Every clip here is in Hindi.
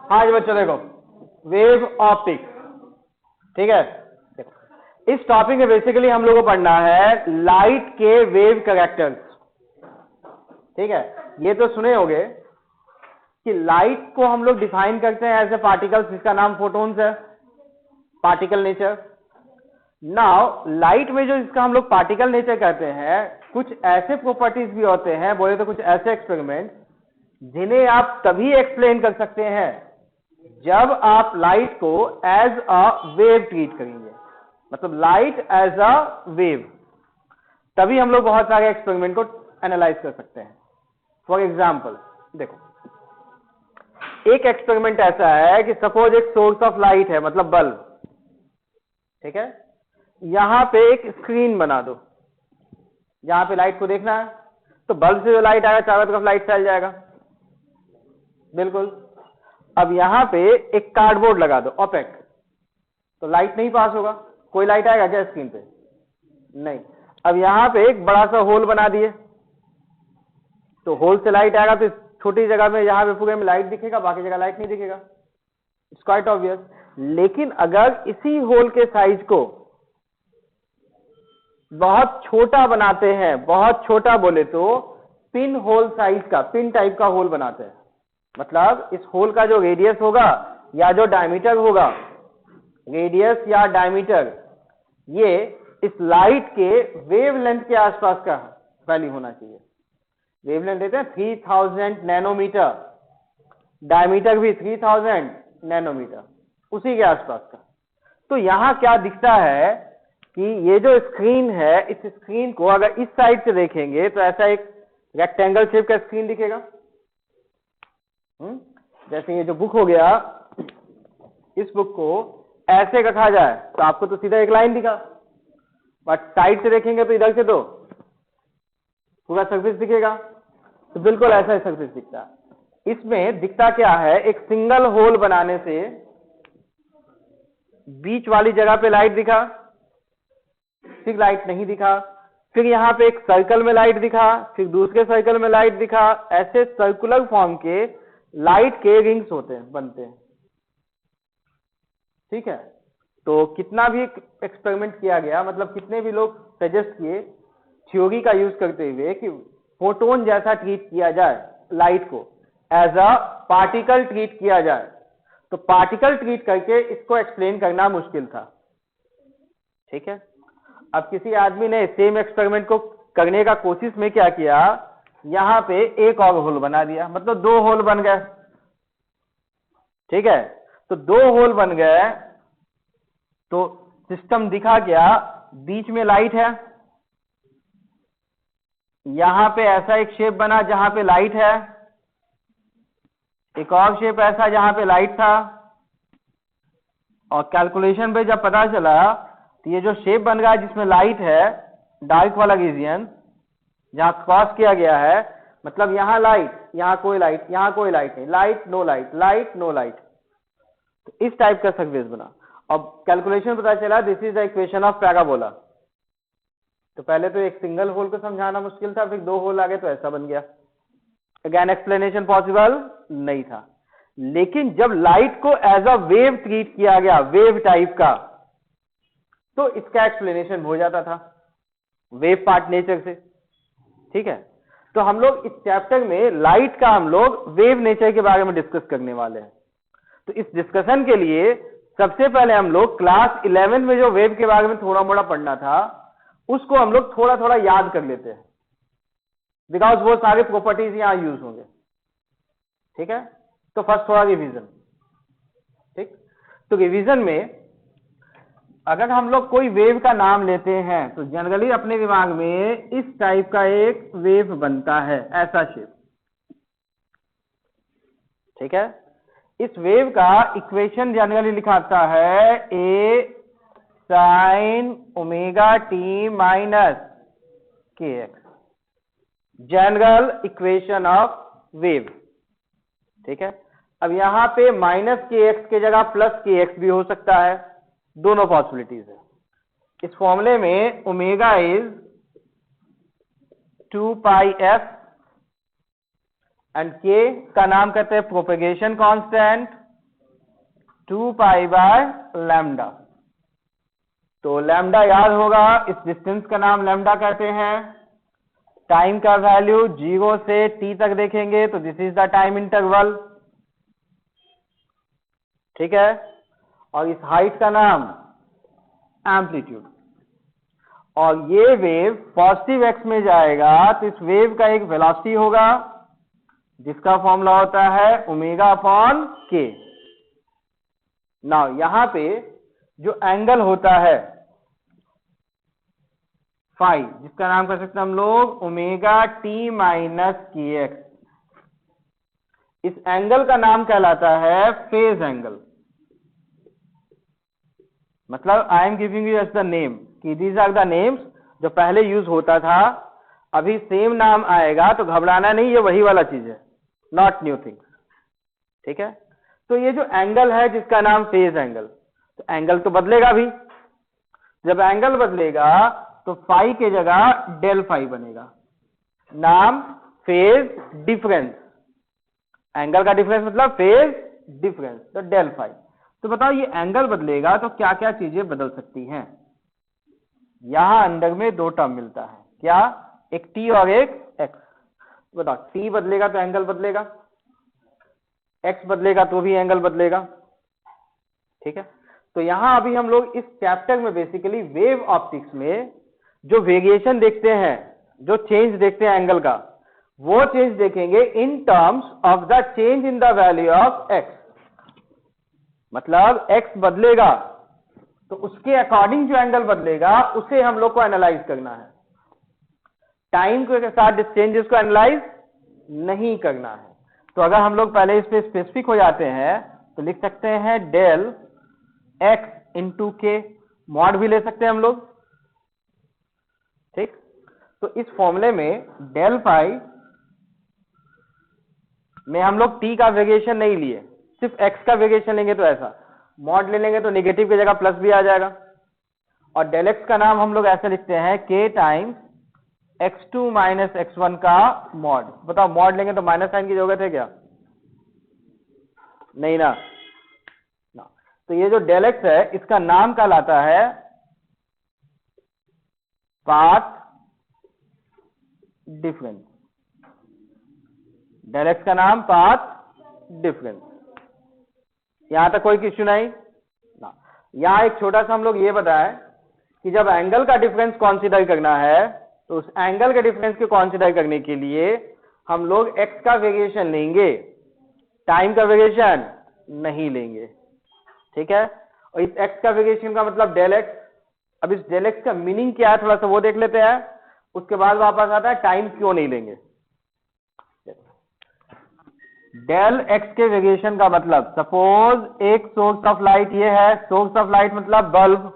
हाँ जी बच्चों देखो, वेव ऑप्टिक्स, ठीक है। देखो इस टॉपिक में बेसिकली हम लोग को पढ़ना है लाइट के वेव कैरेक्टर्स, ठीक है। ये तो सुने होंगे कि लाइट को हम लोग डिफाइन करते हैं एज ए पार्टिकल्स, जिसका नाम फोटोन्स है, पार्टिकल नेचर। नाउ लाइट में जो इसका हम लोग पार्टिकल नेचर कहते हैं, कुछ ऐसे प्रॉपर्टीज भी होते हैं, बोले तो कुछ ऐसे एक्सपेरिमेंट जिन्हें आप तभी एक्सप्लेन कर सकते हैं जब आप लाइट को एज अ वेव ट्रीट करेंगे, मतलब लाइट एज अ वेव, तभी हम लोग बहुत सारे एक्सपेरिमेंट को एनालाइज कर सकते हैं। फॉर एग्जाम्पल देखो, एक एक्सपेरिमेंट ऐसा है कि सपोज एक सोर्स ऑफ लाइट है, मतलब बल्ब, ठीक है। यहां पे एक स्क्रीन बना दो, यहां पे लाइट को देखना है, तो बल्ब से जो लाइट आएगा चारों तरफ लाइट फैल जाएगा, बिल्कुल। अब यहां पे एक कार्डबोर्ड लगा दो ओपेक, तो लाइट नहीं पास होगा, कोई लाइट आएगा क्या स्क्रीन पे? नहीं। अब यहां पे एक बड़ा सा होल बना दिए, तो होल से लाइट आएगा, तो छोटी जगह में यहां पे पूरे में लाइट दिखेगा, बाकी जगह लाइट नहीं दिखेगा, इट्स क्वाइट ऑब्वियस। लेकिन अगर इसी होल के साइज को बहुत छोटा बनाते हैं, बहुत छोटा बोले तो पिन होल साइज का, पिन टाइप का होल बनाते हैं, मतलब इस होल का जो रेडियस होगा या जो डायमीटर होगा, रेडियस या डायमीटर, ये इस लाइट के वेवलेंथ के आसपास का वैल्यू होना चाहिए। वेवलेंथ देते हैं 3000 नैनोमीटर, डायमीटर भी 3000 नैनोमीटर, उसी के आसपास का। तो यहां क्या दिखता है कि ये जो स्क्रीन है, इस स्क्रीन को अगर इस साइड से देखेंगे तो ऐसा एक रेक्टेंगल शेप का स्क्रीन दिखेगा। जैसे ये जो बुक हो गया, इस बुक को ऐसे रखा जाए तो आपको तो सीधा एक लाइन दिखा, बट साइड से देखेंगे तो इधर से तो पूरा सरफेस दिखेगा, तो बिल्कुल ऐसा ही सरफेस दिखता है। इसमें दिखता क्या है, एक सिंगल होल बनाने से बीच वाली जगह पे लाइट दिखा, फिर लाइट नहीं दिखा, फिर यहां पे एक सर्कल में लाइट दिखा, फिर दूसरे सर्कल में लाइट दिखा, ऐसे सर्कुलर फॉर्म के लाइट के रिंग्स होते हैं, बनते हैं, ठीक है। तो कितना भी एक्सपेरिमेंट किया गया, मतलब कितने भी लोग सजेस्ट किए थ्योरी का यूज करते हुए कि फोटोन जैसा ट्रीट किया जाए लाइट को, एज अ पार्टिकल ट्रीट किया जाए, तो पार्टिकल ट्रीट करके इसको एक्सप्लेन करना मुश्किल था, ठीक है। अब किसी आदमी ने सेम एक्सपेरिमेंट को करने का कोशिश में क्या किया, यहां पे एक और होल बना दिया, मतलब दो होल बन गए, ठीक है। तो दो होल बन गए तो सिस्टम दिखा क्या, बीच में लाइट है, यहां पे ऐसा एक शेप बना जहां पे लाइट है, एक और शेप ऐसा जहां पे लाइट था, और कैलकुलेशन पे जब पता चला तो ये जो शेप बन रहा है जिसमें लाइट है, डार्क वाला रीजन जहां क्रॉस किया गया है, मतलब यहां लाइट, यहां कोई लाइट, यहां कोई लाइट नहीं, light no light, light no light, तो इस टाइप का सर्फेस बना। अब कैलकुलेशन पता चला this is the equation of parabola. तो पहले तो एक सिंगल होल को समझाना मुश्किल था, फिर दो होल आ गए तो ऐसा बन गया। अगेन एक्सप्लेनेशन पॉसिबल नहीं था, लेकिन जब लाइट को एज अ वेव ट्रीट किया गया, वेव टाइप का, तो इसका एक्सप्लेनेशन हो जाता था वेव पार्ट नेचर से, ठीक है। तो हम लोग इस चैप्टर में लाइट का हम लोग वेव नेचर के बारे में डिस्कस करने वाले हैं। तो इस डिस्कशन के लिए सबसे पहले हम लोग क्लास 11 में जो वेव के बारे में थोड़ा मोड़ा पढ़ना था, उसको हम लोग थोड़ा थोड़ा याद कर लेते हैं, बिकॉज वो सारे प्रॉपर्टीज यहां यूज होंगे, ठीक है। तो फर्स्ट थोड़ा रिवीजन, ठीक। तो रिवीजन में अगर हम लोग कोई वेव का नाम लेते हैं तो जनरली अपने दिमाग में इस टाइप का एक वेव बनता है, ऐसा शेप, ठीक है। इस वेव का इक्वेशन जनरली लिखाता है ए sine omega t minus k x, general equation of wave, ठीक है। अब यहां पे माइनस के एक्स की जगह प्लस के एक्स भी हो सकता है, दोनों पॉसिबिलिटीज है। इस फॉर्मूले में omega is 2 pi F and के का नाम कहते हैं propagation constant 2 pi by lambda. तो लैम्डा याद होगा, इस डिस्टेंस का नाम लैम्डा कहते हैं। टाइम का वैल्यू 0 से t तक देखेंगे तो this is the time interval, ठीक है। और इस हाइट का नाम एम्पलीट्यूड। और ये वेव पॉजिटिव एक्स में जाएगा तो इस वेव का एक वेलोसिटी होगा जिसका फॉर्मूला होता है ओमेगा अपॉन के। नाउ यहां पे जो एंगल होता है फाई, जिसका नाम कर सकते हैं हम लोग omega t minus k x, इस एंगल का नाम कहलाता है फेज एंगल। मतलब I am giving you as the name कि दीज आर द नेम्स जो पहले यूज होता था, अभी सेम नाम आएगा तो घबराना नहीं, ये वही वाला चीज है, नॉट न्यू थिंग्स, ठीक है। तो ये जो एंगल है जिसका नाम फेज एंगल, तो एंगल तो बदलेगा भी। जब एंगल बदलेगा तो फाई के जगह डेल फाई बनेगा, नाम फेज डिफरेंस। एंगल का डिफरेंस मतलब फेज डिफरेंस, तो डेल फाई। तो बताओ ये एंगल बदलेगा तो क्या क्या चीजें बदल सकती हैं। यहां अंदर में दो टर्म मिलता है, क्या, एक टी और एक एक्स। बताओ टी बदलेगा तो एंगल बदलेगा, एक्स बदलेगा तो भी एंगल बदलेगा, ठीक है। तो यहां अभी हम लोग इस चैप्टर में बेसिकली वेव ऑप्टिक्स में जो वेरिएशन देखते हैं, जो चेंज देखते हैं एंगल का, वो चेंज देखेंगे in terms of the change in the value of x. मतलब एक्स बदलेगा तो उसके अकॉर्डिंग जो एंगल बदलेगा उसे हम लोग को एनालाइज करना है। टाइम के साथ चेंजेस को एनालाइज नहीं करना है। तो अगर हम लोग पहले इस पे स्पेसिफिक हो जाते हैं तो लिख सकते हैं डेल एक्स इंटू के, मॉड भी ले सकते हैं हम लोग, ठीक। तो इस फॉर्मूले में डेल फाई में हम लोग टी का वेरिएशन नहीं लिए, सिर्फ एक्स का वेरिएशन लेंगे तो ऐसा, मॉड ले लेंगे तो नेगेटिव की जगह प्लस भी आ जाएगा। और डेल एक्स का नाम हम लोग ऐसे लिखते हैं के टाइम्स x2 माइनस x1 का मॉड। बताओ मॉड लेंगे तो माइनस साइन की जरूरत है क्या, नहीं ना। तो ये जो डेल एक्स है इसका नाम कहलाता है पाथ डिफरेंस। डेल एक्स का नाम पाथ डिफरेंस। यहां तक कोई इश्यू नहीं ना। यहां एक छोटा सा हम लोग ये बताएं कि जब एंगल का डिफरेंस कॉन्सिडर करना है तो उस एंगल के डिफरेंस को कॉन्सिडर करने के लिए हम लोग एक्स का वेरिएशन लेंगे, टाइम का वेरिएशन नहीं लेंगे, ठीक है। और इस एक्स का वेरिएशन का मतलब डेल एक्स। अब इस डेल एक्स का मीनिंग क्या है थोड़ा सा वो देख लेते हैं, उसके बाद वापस आता है टाइम क्यों नहीं लेंगे। डेल एक्स के वेरिएशन का मतलब, सपोज एक सोर्स ऑफ लाइट ये है, सोर्स ऑफ लाइट मतलब बल्ब,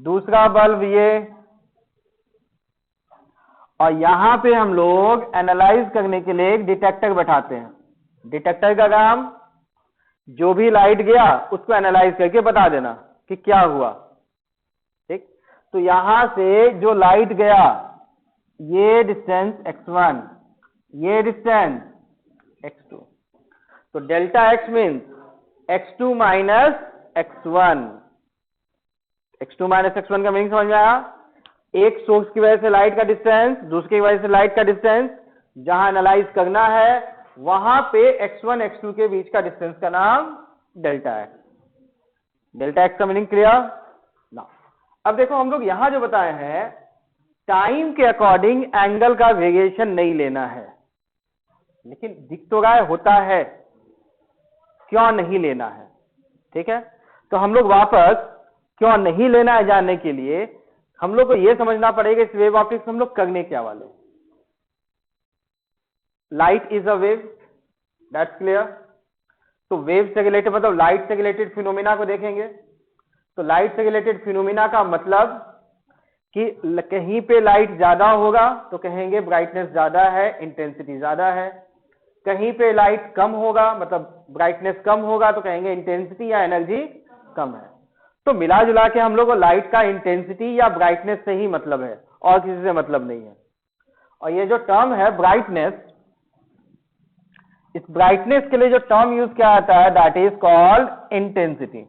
दूसरा बल्ब ये, और यहां पे हम लोग एनालाइज करने के लिए एक डिटेक्टर बैठाते हैं। डिटेक्टर का काम जो भी लाइट गया उसको एनालाइज करके बता देना कि क्या हुआ, ठीक। तो यहां से जो लाइट गया ये डिस्टेंस x1, ये डिस्टेंस x2, तो delta x means x2 minus x1। x2 minus x1 का मीनिंग समझ में आया। एक सोर्स की वजह से लाइट का डिस्टेंस, दूसरे की वजह से लाइट का डिस्टेंस, जहां एनालाइज करना है वहां पे x1 x2 के बीच का डिस्टेंस का नाम डेल्टा एक्स। डेल्टा एक्स का मीनिंग क्लियर ना। अब देखो हम लोग यहां जो बताए हैं टाइम के अकॉर्डिंग एंगल का वेरिएशन नहीं लेना है, लेकिन दिख तो रहा है होता है, क्यों नहीं लेना है, ठीक है। तो हम लोग वापस क्यों नहीं लेना है जानने के लिए हम लोग को यह समझना पड़ेगा इस वेव ऑप्टिक्स हम लोग करने क्या वाले। Light is a wave, that's clear. तो वेव से रिलेटेड मतलब लाइट से रिलेटेड फिनोमिना को देखेंगे। तो लाइट से रिलेटेड फिनोमिना का मतलब कि कहीं पे लाइट ज्यादा होगा तो कहेंगे ब्राइटनेस ज्यादा है, इंटेंसिटी ज्यादा है। कहीं पे लाइट कम होगा मतलब ब्राइटनेस कम होगा तो कहेंगे इंटेंसिटी या एनर्जी कम है। तो मिला जुला के हम लोग को लाइट का इंटेंसिटी या ब्राइटनेस से ही मतलब है और किसी से मतलब नहीं है। और ये जो टर्म है ब्राइटनेस, इस ब्राइटनेस के लिए जो टर्म यूज किया जाता है that is called intensity.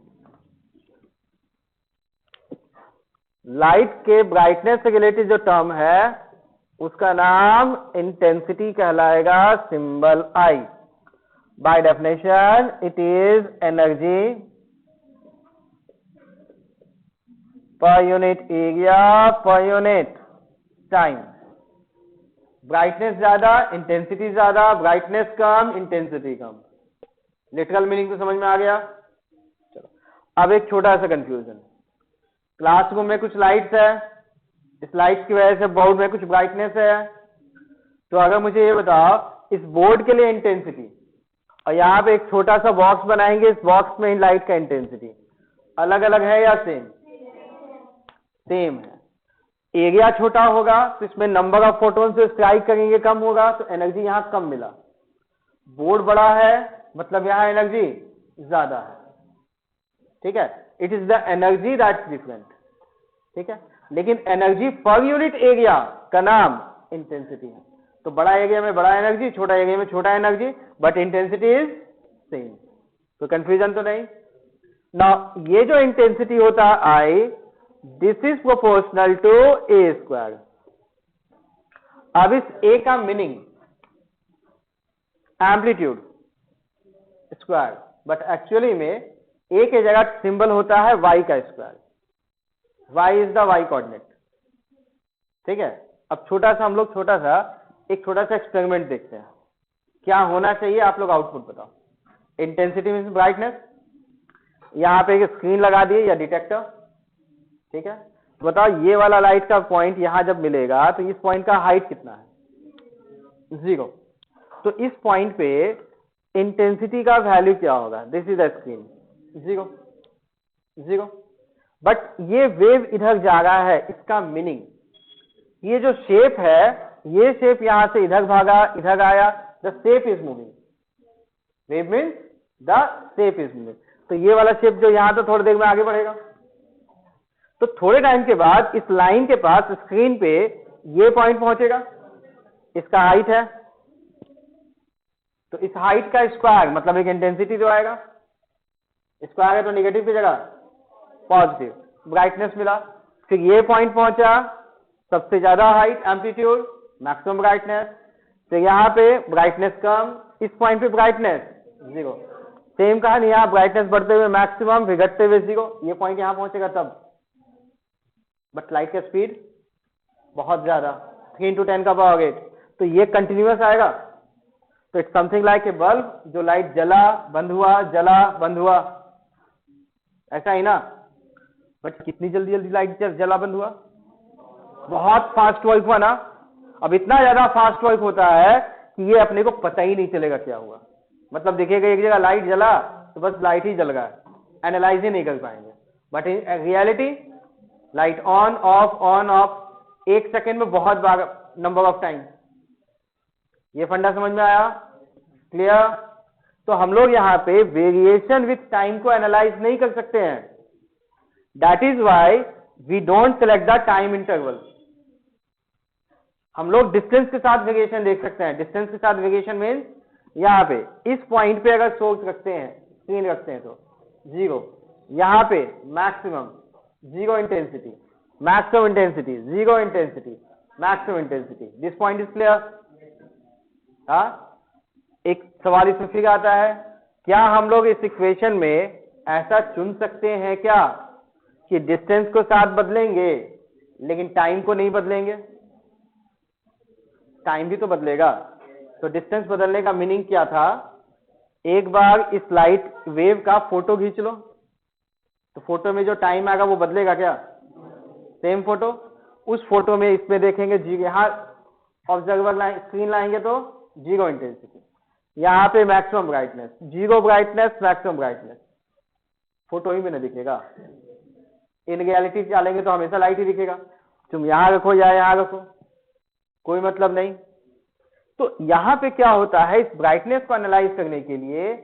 Light के ब्राइटनेस से रिलेटेड जो टर्म है उसका नाम इंटेंसिटी कहलाएगा, symbol I. By definition it is energy per unit area per unit time. Brightness ज्यादा इंटेंसिटी ज्यादा, ब्राइटनेस कम इंटेंसिटी कम। लिटरल मीनिंग तो समझ में आ गया। चलो अब एक छोटा सा कंफ्यूजन। क्लासरूम में कुछ लाइट्स है, इस लाइट्स की वजह से बोर्ड में कुछ ब्राइटनेस है। तो अगर मुझे ये बताओ इस बोर्ड के लिए इंटेंसिटी और यहाँ पे एक छोटा सा बॉक्स बनाएंगे, इस बॉक्स में इन लाइट का इंटेंसिटी अलग अलग है या सेम? सेम है। एरिया छोटा होगा तो इसमें नंबर ऑफ फोटोन से स्ट्राइक करेंगे कम होगा, तो एनर्जी यहां कम मिला। बोर्ड बड़ा है मतलब यहां एनर्जी ज्यादा है। ठीक है, it is the energy that's different. ठीक है, लेकिन एनर्जी पर यूनिट एरिया का नाम इंटेंसिटी है। तो बड़ा एरिया में बड़ा एनर्जी, छोटा एरिया में छोटा energy, but intensity is same. तो कंफ्यूजन तो नहीं ना। ये जो इंटेंसिटी होता है I, this is proportional to A square. अब इस ए का meaning amplitude square, but actually में ए के जगह सिंबल होता है वाई का square. Y is the Y coordinate. ठीक है, अब छोटा सा हम लोग एक छोटा सा एक्सपेरिमेंट देखते हैं क्या होना चाहिए। आप लोग आउटपुट बताओ। इंटेंसिटी मीन्स ब्राइटनेस, यहां पे एक स्क्रीन लगा दिए या डिटेक्टर। ठीक है, तो बताओ ये वाला लाइट का पॉइंट यहां जब मिलेगा तो इस पॉइंट का हाइट कितना है? 0। तो इस पॉइंट पे इंटेंसिटी का वैल्यू क्या होगा? This is the screen, 0। But ये वेव इधर जा रहा है, इसका मीनिंग ये जो शेप है, ये शेप यहां से इधर भागा इधर आया, the shape is moving. Wave means the shape is moving. तो ये वाला शेप जो यहां तो थोड़ी देर में आगे बढ़ेगा, तो थोड़े टाइम के बाद इस लाइन के पास स्क्रीन पे ये पॉइंट पहुंचेगा, इसका हाइट है। तो इस हाइट का स्क्वायर मतलब एक इंटेंसिटी जो आएगा। स्क्वायर है तो निगेटिव की जगह पॉजिटिव, ब्राइटनेस मिला। फिर ये पॉइंट पहुंचा, सबसे ज्यादा हाइट, एम्पलीट्यूड, मैक्सिमम ब्राइटनेस। तो यहां पे ब्राइटनेस कम, इस पॉइंट पे ब्राइटनेस 0। सेम कहानी, यहां ब्राइटनेस बढ़ते हुए मैक्सिमम, फिर घटते हुए 0। ये पॉइंट यहां पहुंचेगा तब। बट लाइट का स्पीड बहुत ज्यादा, 3 × 10 का पावर 8। तो ये कंटिन्यूअस आएगा। तो it's something like a bulb, जो लाइट जला बंद हुआ जला बंद हुआ, ऐसा ही ना। बट कितनी जल्दी जल्दी लाइट जला बंद हुआ, बहुत फास्ट वर्क हुआ ना। अब इतना ज्यादा फास्ट वर्क होता है कि ये अपने को पता ही नहीं चलेगा क्या हुआ। मतलब दिखेगा एक जगह लाइट जला तो बस लाइट ही जल गया, एनालाइज ही नहीं कर पाएंगे। But in reality light on off 1 second में बहुत बार नंबर ऑफ टाइम। ये फंडा समझ में आया? क्लियर? तो हम लोग यहां पे वेरिएशन विथ टाइम को एनालाइज नहीं कर सकते हैं। That is why we don't select the time interval. हम लोग डिस्टेंस के साथ वेरिएशन देख सकते हैं। डिस्टेंस के साथ वेरिएशन मीन्स यहां पे इस पॉइंट पे अगर सोर्स रखते हैं, स्क्रीन रखते हैं तो 0। यहां पे maximum 0 intensity, maximum intensity 0 intensity, maximum intensity. This point is clear? एक सवाल इसमें फिर आता है, क्या हम लोग इस इक्वेशन में ऐसा चुन सकते हैं क्या कि डिस्टेंस को साथ बदलेंगे लेकिन टाइम को नहीं बदलेंगे? टाइम भी तो बदलेगा। तो डिस्टेंस बदलने का मीनिंग क्या था? एक बार इस लाइट वेव का फोटो खींच लो, तो फोटो में जो टाइम आएगा वो बदलेगा क्या? Same photo. उस फोटो में इसमें देखेंगे जी, यहां ऑब्जर्वर स्क्रीन लाएंगे तो 0 इंटेंसिटी, यहां पे maximum brightness, 0 brightness, maximum brightness. Photo ही में नहीं दिखेगा। इन रियलिटी चलेंगे तो हमेशा लाइट ही दिखेगा। तुम यहां रखो या यहां रखो, कोई मतलब नहीं। तो यहां पे क्या होता है, इस ब्राइटनेस को एनालाइज करने के लिए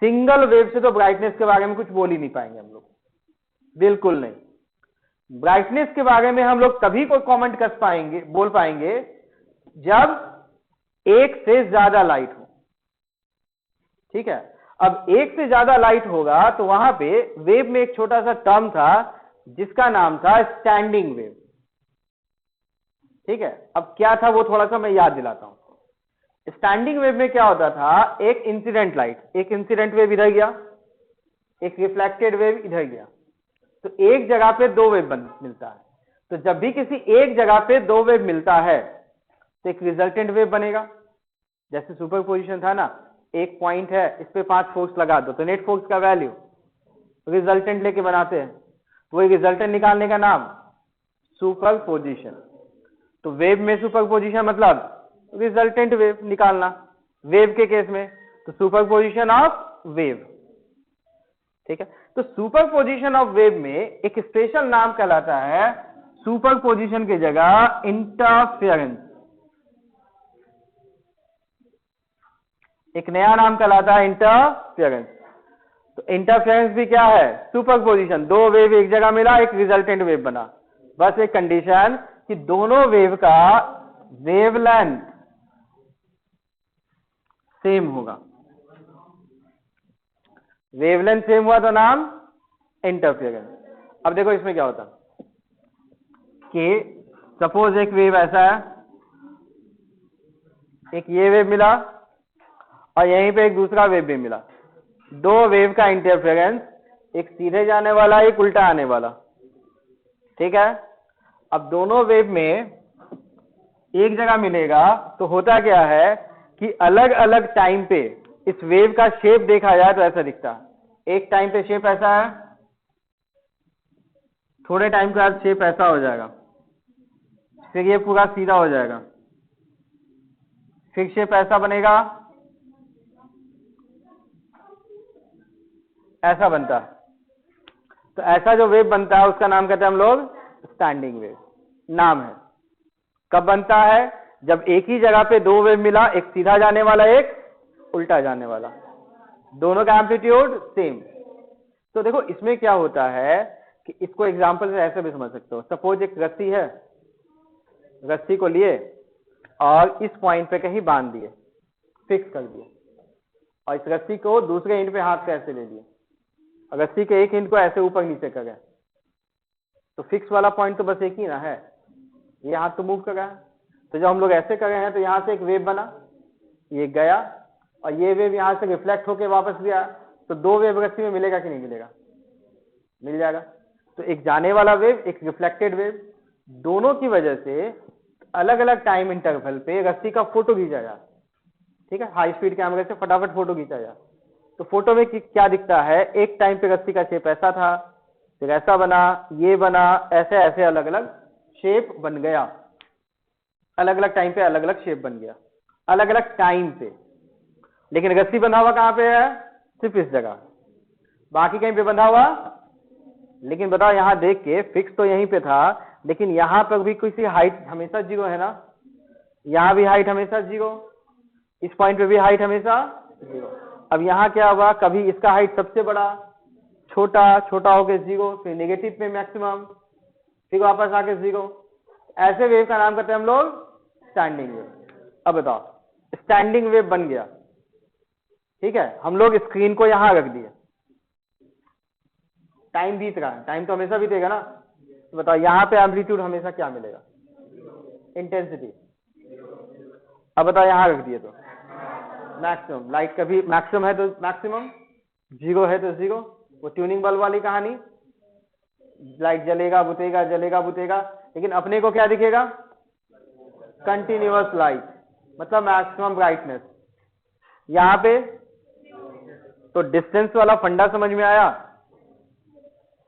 सिंगल वेव से तो ब्राइटनेस के बारे में कुछ बोल ही नहीं पाएंगे हम लोग, बिल्कुल नहीं। ब्राइटनेस के बारे में हम लोग तभी कोई कमेंट कर पाएंगे, बोल पाएंगे, जब एक से ज्यादा लाइट हो। ठीक है। अब एक से ज्यादा लाइट होगा तो वहां पे वेव में एक छोटा सा टर्म था जिसका नाम था स्टैंडिंग वेव। ठीक है, अब क्या था वो थोड़ा सा मैं याद दिलाता हूं। स्टैंडिंग वेव में क्या होता था, एक इंसिडेंट लाइट, एक इंसिडेंट वेव इधर गया, एक रिफ्लेक्टेड वेव इधर गया, तो एक जगह पे दो वेव मिलता है। तो जब भी किसी एक जगह पे दो वेव मिलता है तो एक रिजल्टेंट वेव बनेगा। जैसे सुपरपोजिशन था ना, एक पॉइंट है, इस पे 5 फोर्स लगा दो तो नेट फोर्स का वैल्यू रिजल्टेंट लेके बनाते हैं, तो वही रिजल्टेंट निकालने का नाम सुपरपोजिशन। तो वेव में सुपरपोजिशन मतलब रिजल्टेंट वेव निकालना, वेव के केस में तो सुपरपोजिशन ऑफ वेव। ठीक है, तो सुपरपोजिशन ऑफ वेव में एक स्पेशल नाम कहलाता है, सुपरपोजिशन की जगह इंटरफेरेंस। एक नया नाम कहलाता है इंटरफेरेंस। तो इंटरफेरेंस भी क्या है, सुपरपोजिशन, दो वेव एक जगह मिला, एक रिजल्टेंट वेव बना। बस एक कंडीशन कि दोनों वेव का वेवलेंथ सेम होगा। वेवलेंथ सेम हुआ तो नाम इंटरफेरेंस। अब देखो इसमें क्या होता कि सपोज एक वेव ऐसा है, एक ये वेव मिला और यहीं पे एक दूसरा वेव भी मिला। दो वेव का इंटरफेरेंस, एक सीधे जाने वाला, एक उल्टा आने वाला। ठीक है, अब दोनों वेव में एक जगह मिलेगा तो होता क्या है कि अलग अलग टाइम पे इस वेव का शेप देखा जाए तो ऐसा दिखता है। एक टाइम पे शेप ऐसा है, थोड़े टाइम के बाद शेप ऐसा हो जाएगा, फिर ये पूरा सीधा हो जाएगा, फिर शेप ऐसा बनेगा, ऐसा बनता है। तो ऐसा जो वेव बनता है उसका नाम कहते हैं हम लोग स्टैंडिंग वेव, नाम है। कब बनता है, जब एक ही जगह पे दो वेव मिला, एक सीधा जाने वाला, एक उल्टा जाने वाला, दोनों का एम्पलीट्यूड सेम। तो देखो इसमें क्या होता है कि इसको एग्जांपल से ऐसे भी समझ सकते हो। सपोज एक रस्सी है, रस्सी को लिए और इस पॉइंट पे कहीं बांध दिए, फिक्स कर दिए, और इस रस्सी को दूसरे एंड पे हाथ से ऐसे ले लिए, रस्सी के एक एंड को ऐसे ऊपर नीचे कर गए, तो फिक्स वाला पॉइंट तो बस एक ही ना है, ये हाथ तो मूव कर रहा है। तो जब हम लोग ऐसे कर रहे हैं तो यहां से एक वेव बना, ये गया और ये वेव यहां से रिफ्लेक्ट होके वापस भी आया, तो दो वेव रस्सी में मिलेगा कि नहीं मिलेगा, मिल जाएगा। तो एक जाने वाला वेव, एक रिफ्लेक्टेड वेव, दोनों की वजह से अलग अलग टाइम इंटरवल पे रस्सी का फोटो खींचा जाए। ठीक है, हाई स्पीड कैमरे से फटाफट फोटो खींचा जाए। तो फोटो में क्या दिखता है, एक टाइम पे रस्सी का शेप ऐसा था, फिर ऐसा बना, ये बना, ऐसे ऐसे अलग अलग शेप बन गया, अलग अलग टाइम पे अलग अलग शेप बन गया, अलग अलग टाइम पे। लेकिन रस्सी बंधा हुआ कहां पे है, सिर्फ इस जगह, बाकी कहीं पे बंधा हुआ। लेकिन बताओ यहां देख के फिक्स तो यहीं पे था, लेकिन यहां पर भी किसी हाइट हमेशा जीरो है ना, यहां भी हाइट हमेशा जीरो, इस पॉइंट पे भी हाइट हमेशा जीरो। अब यहां क्या हुआ, कभी इसका हाइट सबसे बड़ा, छोटा, छोटा होके जीरो, फिर नेगेटिव पे मैक्सिमम, फिर वापस आके जीरो। ऐसे वेव का नाम करते हैं हम लोग स्टैंडिंग वेव। अब बताओ स्टैंडिंग वेव बन गया, ठीक है, हम लोग स्क्रीन को यहां रख दिए, टाइम बीत रहा है, टाइम तो हमेशा बीतेगा ना। तो बताओ यहां पे एम्पलीट्यूड हमेशा क्या मिलेगा, इंटेंसिटी। अब बताओ यहां रख दिए तो मैक्सिमम, लाइट कभी मैक्सिमम है तो मैक्सिमम, जीरो है तो जीरो। वो ट्यूनिंग बल्ब वाली कहानी, लाइट जलेगा बुतेगा, जलेगा बुतेगा, लेकिन अपने को क्या दिखेगा, कंटिन्यूअस लाइट, मतलब मैक्सिमम ब्राइटनेस। यहां पे तो डिस्टेंस वाला फंडा समझ में आया।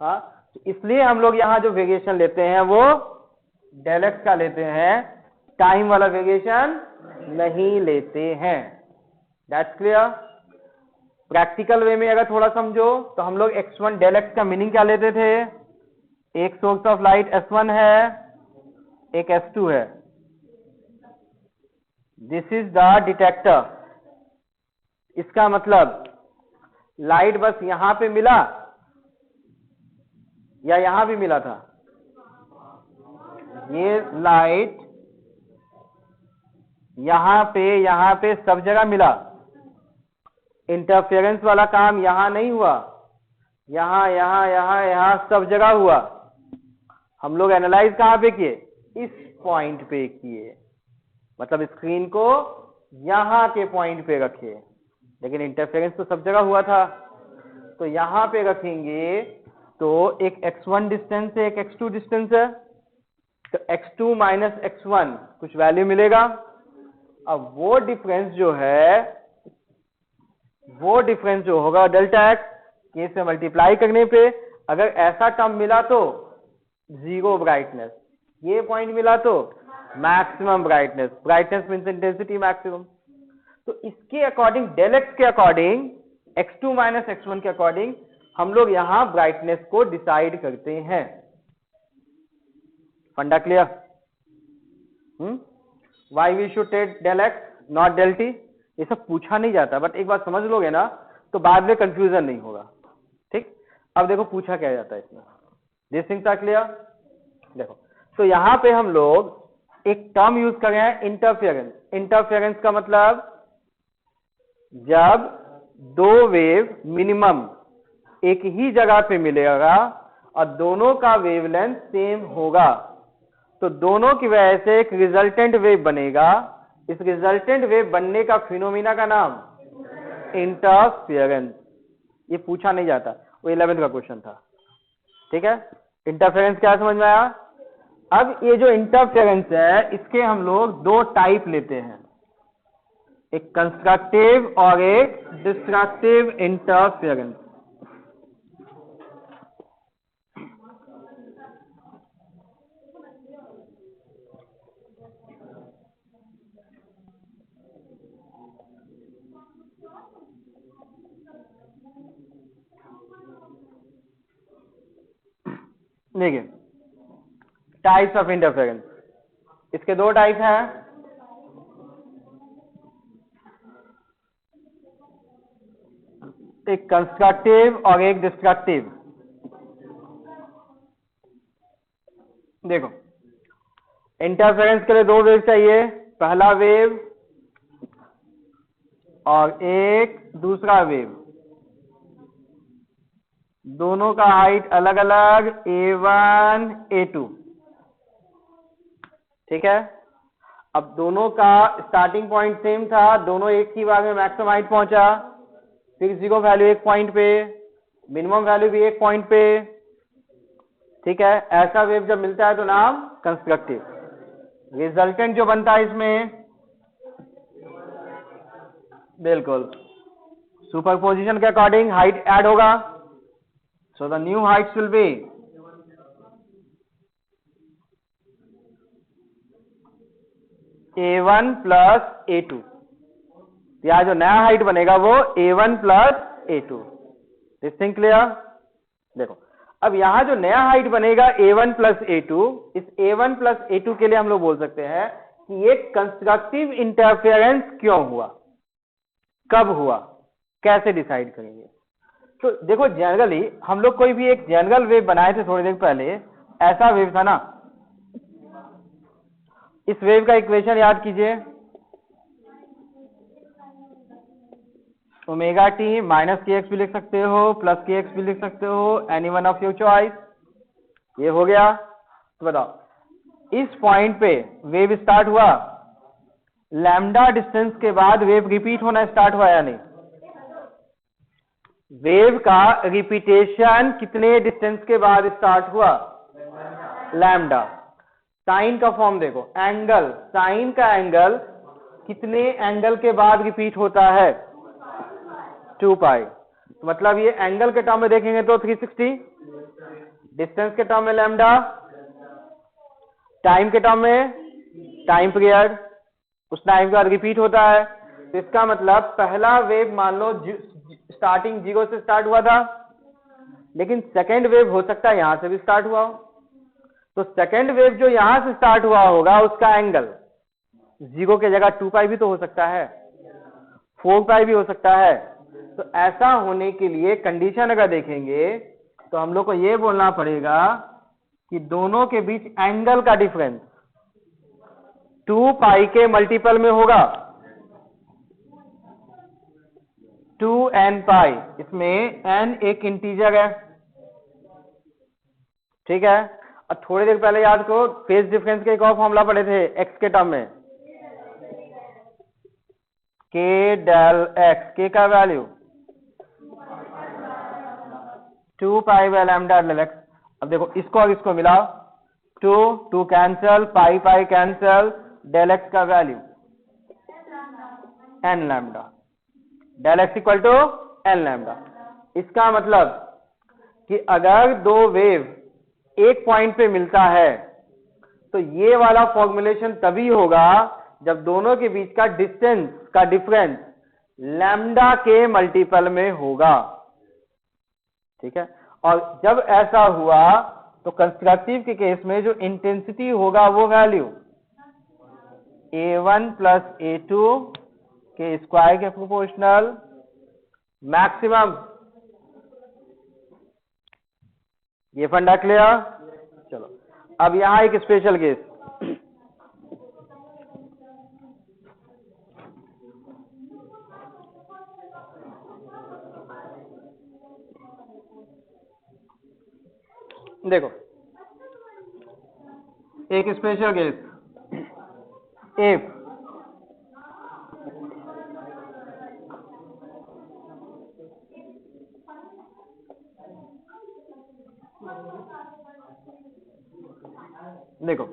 हाँ, तो इसलिए हम लोग यहां जो वेरिएशन लेते हैं वो डेल एक्स का लेते हैं, टाइम वाला वेरिएशन नहीं लेते हैं। That's clear. प्रैक्टिकल वे में अगर थोड़ा समझो तो हम लोग x1 डेल एक्स का मीनिंग क्या लेते थे, एक सोर्स ऑफ लाइट S1 है, एक S2 है, दिस इज द डिटेक्टर। इसका मतलब लाइट बस यहां पे मिला या यहां भी मिला था, ये लाइट यहां पे सब जगह मिला, इंटरफेरेंस वाला काम यहां नहीं हुआ, यहां यहां यहां यहां सब जगह हुआ। हम लोग एनालाइज कहां पे किए, इस पॉइंट पे किए, मतलब स्क्रीन को यहां के पॉइंट पे रखे, लेकिन इंटरफेरेंस तो सब जगह हुआ था। तो यहां पे रखेंगे तो एक x1 डिस्टेंस है, एक x2 डिस्टेंस है, तो x2 माइनस x1 कुछ वैल्यू मिलेगा। अब वो डिफरेंस जो होगा डेल्टा एक्स के से मल्टीप्लाई करने पे, अगर ऐसा टर्म मिला तो जीरो ब्राइटनेस, ये पॉइंट मिला तो maximum brightness, brightness means intensity maximum. तो इसके अकॉर्डिंग, डेल एक्स के अकॉर्डिंग, x2 माइनस x1 के अकॉर्डिंग हम लोग यहां ब्राइटनेस को डिसाइड करते हैं। Funda clear? Why we should take del x not del t, ये सब पूछा नहीं जाता, बट एक बात समझ लोगे ना तो बाद में कंफ्यूजन नहीं होगा। ठीक, अब देखो पूछा क्या जाता है इसमें, दिस थिंग्स आर क्लियर। देखो, तो यहां पे हम लोग एक टर्म यूज कर रहे हैं इंटरफेरेंस। इंटरफेरेंस का मतलब जब दो वेव मिनिमम एक ही जगह पे मिलेगा और दोनों का वेवलेंथ सेम होगा, तो दोनों की वजह से एक रिजल्टेंट वेव बनेगा। इस रिजल्टेंट वेव बनने का फिनोमिना का नाम इंटरफेरेंस। ये पूछा नहीं जाता, वो 11th का क्वेश्चन था। ठीक है, इंटरफेरेंस क्या समझ में आया? अब ये जो इंटरफेरेंस है इसके हम लोग दो टाइप लेते हैं, एक कंस्ट्रक्टिव और एक डिस्ट्रक्टिव इंटरफेरेंस। देखिए, टाइप्स ऑफ इंटरफेरेंस, इसके दो टाइप हैं, एक कंस्ट्रक्टिव और एक डिस्ट्रक्टिव। देखो, इंटरफेरेंस के लिए दो वेव चाहिए, पहला वेव और एक दूसरा वेव, दोनों का हाइट अलग अलग, a1 a2। ठीक है, अब दोनों का स्टार्टिंग पॉइंट सेम था, दोनों एक ही बार में मैक्सिमम हाइट पहुंचा, फिर जीरो वैल्यू एक पॉइंट पे, मिनिमम वैल्यू भी एक पॉइंट पे। ठीक है, ऐसा वेव जब मिलता है तो नाम कंस्ट्रक्टिव। रिजल्टेंट जो बनता है इसमें, बिल्कुल सुपरपोजिशन के अकॉर्डिंग हाइट ऐड होगा, so the new Heights will be a1 plus a2। यह जो नया हाइट बनेगा वो a1 plus a2। This thing clear? देखो, अब यहां जो नया हाइट बनेगा a1 प्लस a2, इस a1 प्लस a2 के लिए हम लोग बोल सकते हैं कि ये कंस्ट्रक्टिव इंटरफेरेंस क्यों हुआ, कब हुआ, कैसे डिसाइड करेंगे। तो देखो, जनरली हम लोग कोई भी एक जनरल वेव बनाए थे थोड़ी देर पहले, ऐसा वेव था ना, इस वेव का इक्वेशन याद कीजिए, omega t minus k x भी लिख सकते हो, प्लस के एक्स भी लिख सकते हो, any one of your choice. ये हो गया। तो बताओ, इस पॉइंट पे वेव स्टार्ट हुआ, लैम्डा डिस्टेंस के बाद वेव रिपीट होना स्टार्ट हुआ या नहीं? वेव का रिपीटेशन कितने डिस्टेंस के बाद स्टार्ट हुआ? लैम्डा। साइन का फॉर्म देखो, एंगल, साइन का एंगल कितने एंगल के बाद रिपीट होता है? 2 पाई। तो मतलब ये एंगल के टर्म में देखेंगे तो 360, डिस्टेंस के टर्म में लैम्डा, टाइम के टर्म में टाइम पीरियड, उस टाइम के बाद रिपीट होता है। तो इसका मतलब पहला वेव मान लो स्टार्टिंग 0 से स्टार्ट हुआ था, लेकिन सेकेंड वेव हो सकता है यहां से भी स्टार्ट हुआ हो। तो सेकेंड वेव जो यहां से स्टार्ट हुआ होगा उसका एंगल 0 के जगह 2 पाई भी तो हो सकता है, 4 पाई भी हो सकता है। तो ऐसा होने के लिए कंडीशन अगर देखेंगे तो हम लोग को यह बोलना पड़ेगा कि दोनों के बीच एंगल का डिफरेंस 2 पाई के मल्टीपल में होगा। 2n पाई, इसमें n एक इंटीजर है, ठीक है। और थोड़ी देर पहले याद करो फेज डिफरेंस के एक और फॉर्मूला पढ़े थे x के टर्म में, k डेल x, k का value 2 pi by lambda del x। अब देखो इसको और इसको मिलाओ, 2 cancel, pi cancel, del x का value n lambda, del x equal to n lambda. इसका मतलब कि अगर दो वेव एक पॉइंट पे मिलता है तो ये वाला फॉर्मुलेशन तभी होगा जब दोनों के बीच का डिस्टेंस का डिफरेंस लैम्डा के मल्टीपल में होगा, ठीक है। और जब ऐसा हुआ तो कंस्ट्रक्टिव के केस में जो इंटेंसिटी होगा वो वैल्यू a1 प्लस a2 के स्क्वायर के प्रोपोर्शनल, मैक्सिमम। ये फंडा क्लियर? चलो अब यहां एक स्पेशल केस, देखो एक स्पेशल केस, इफ देखो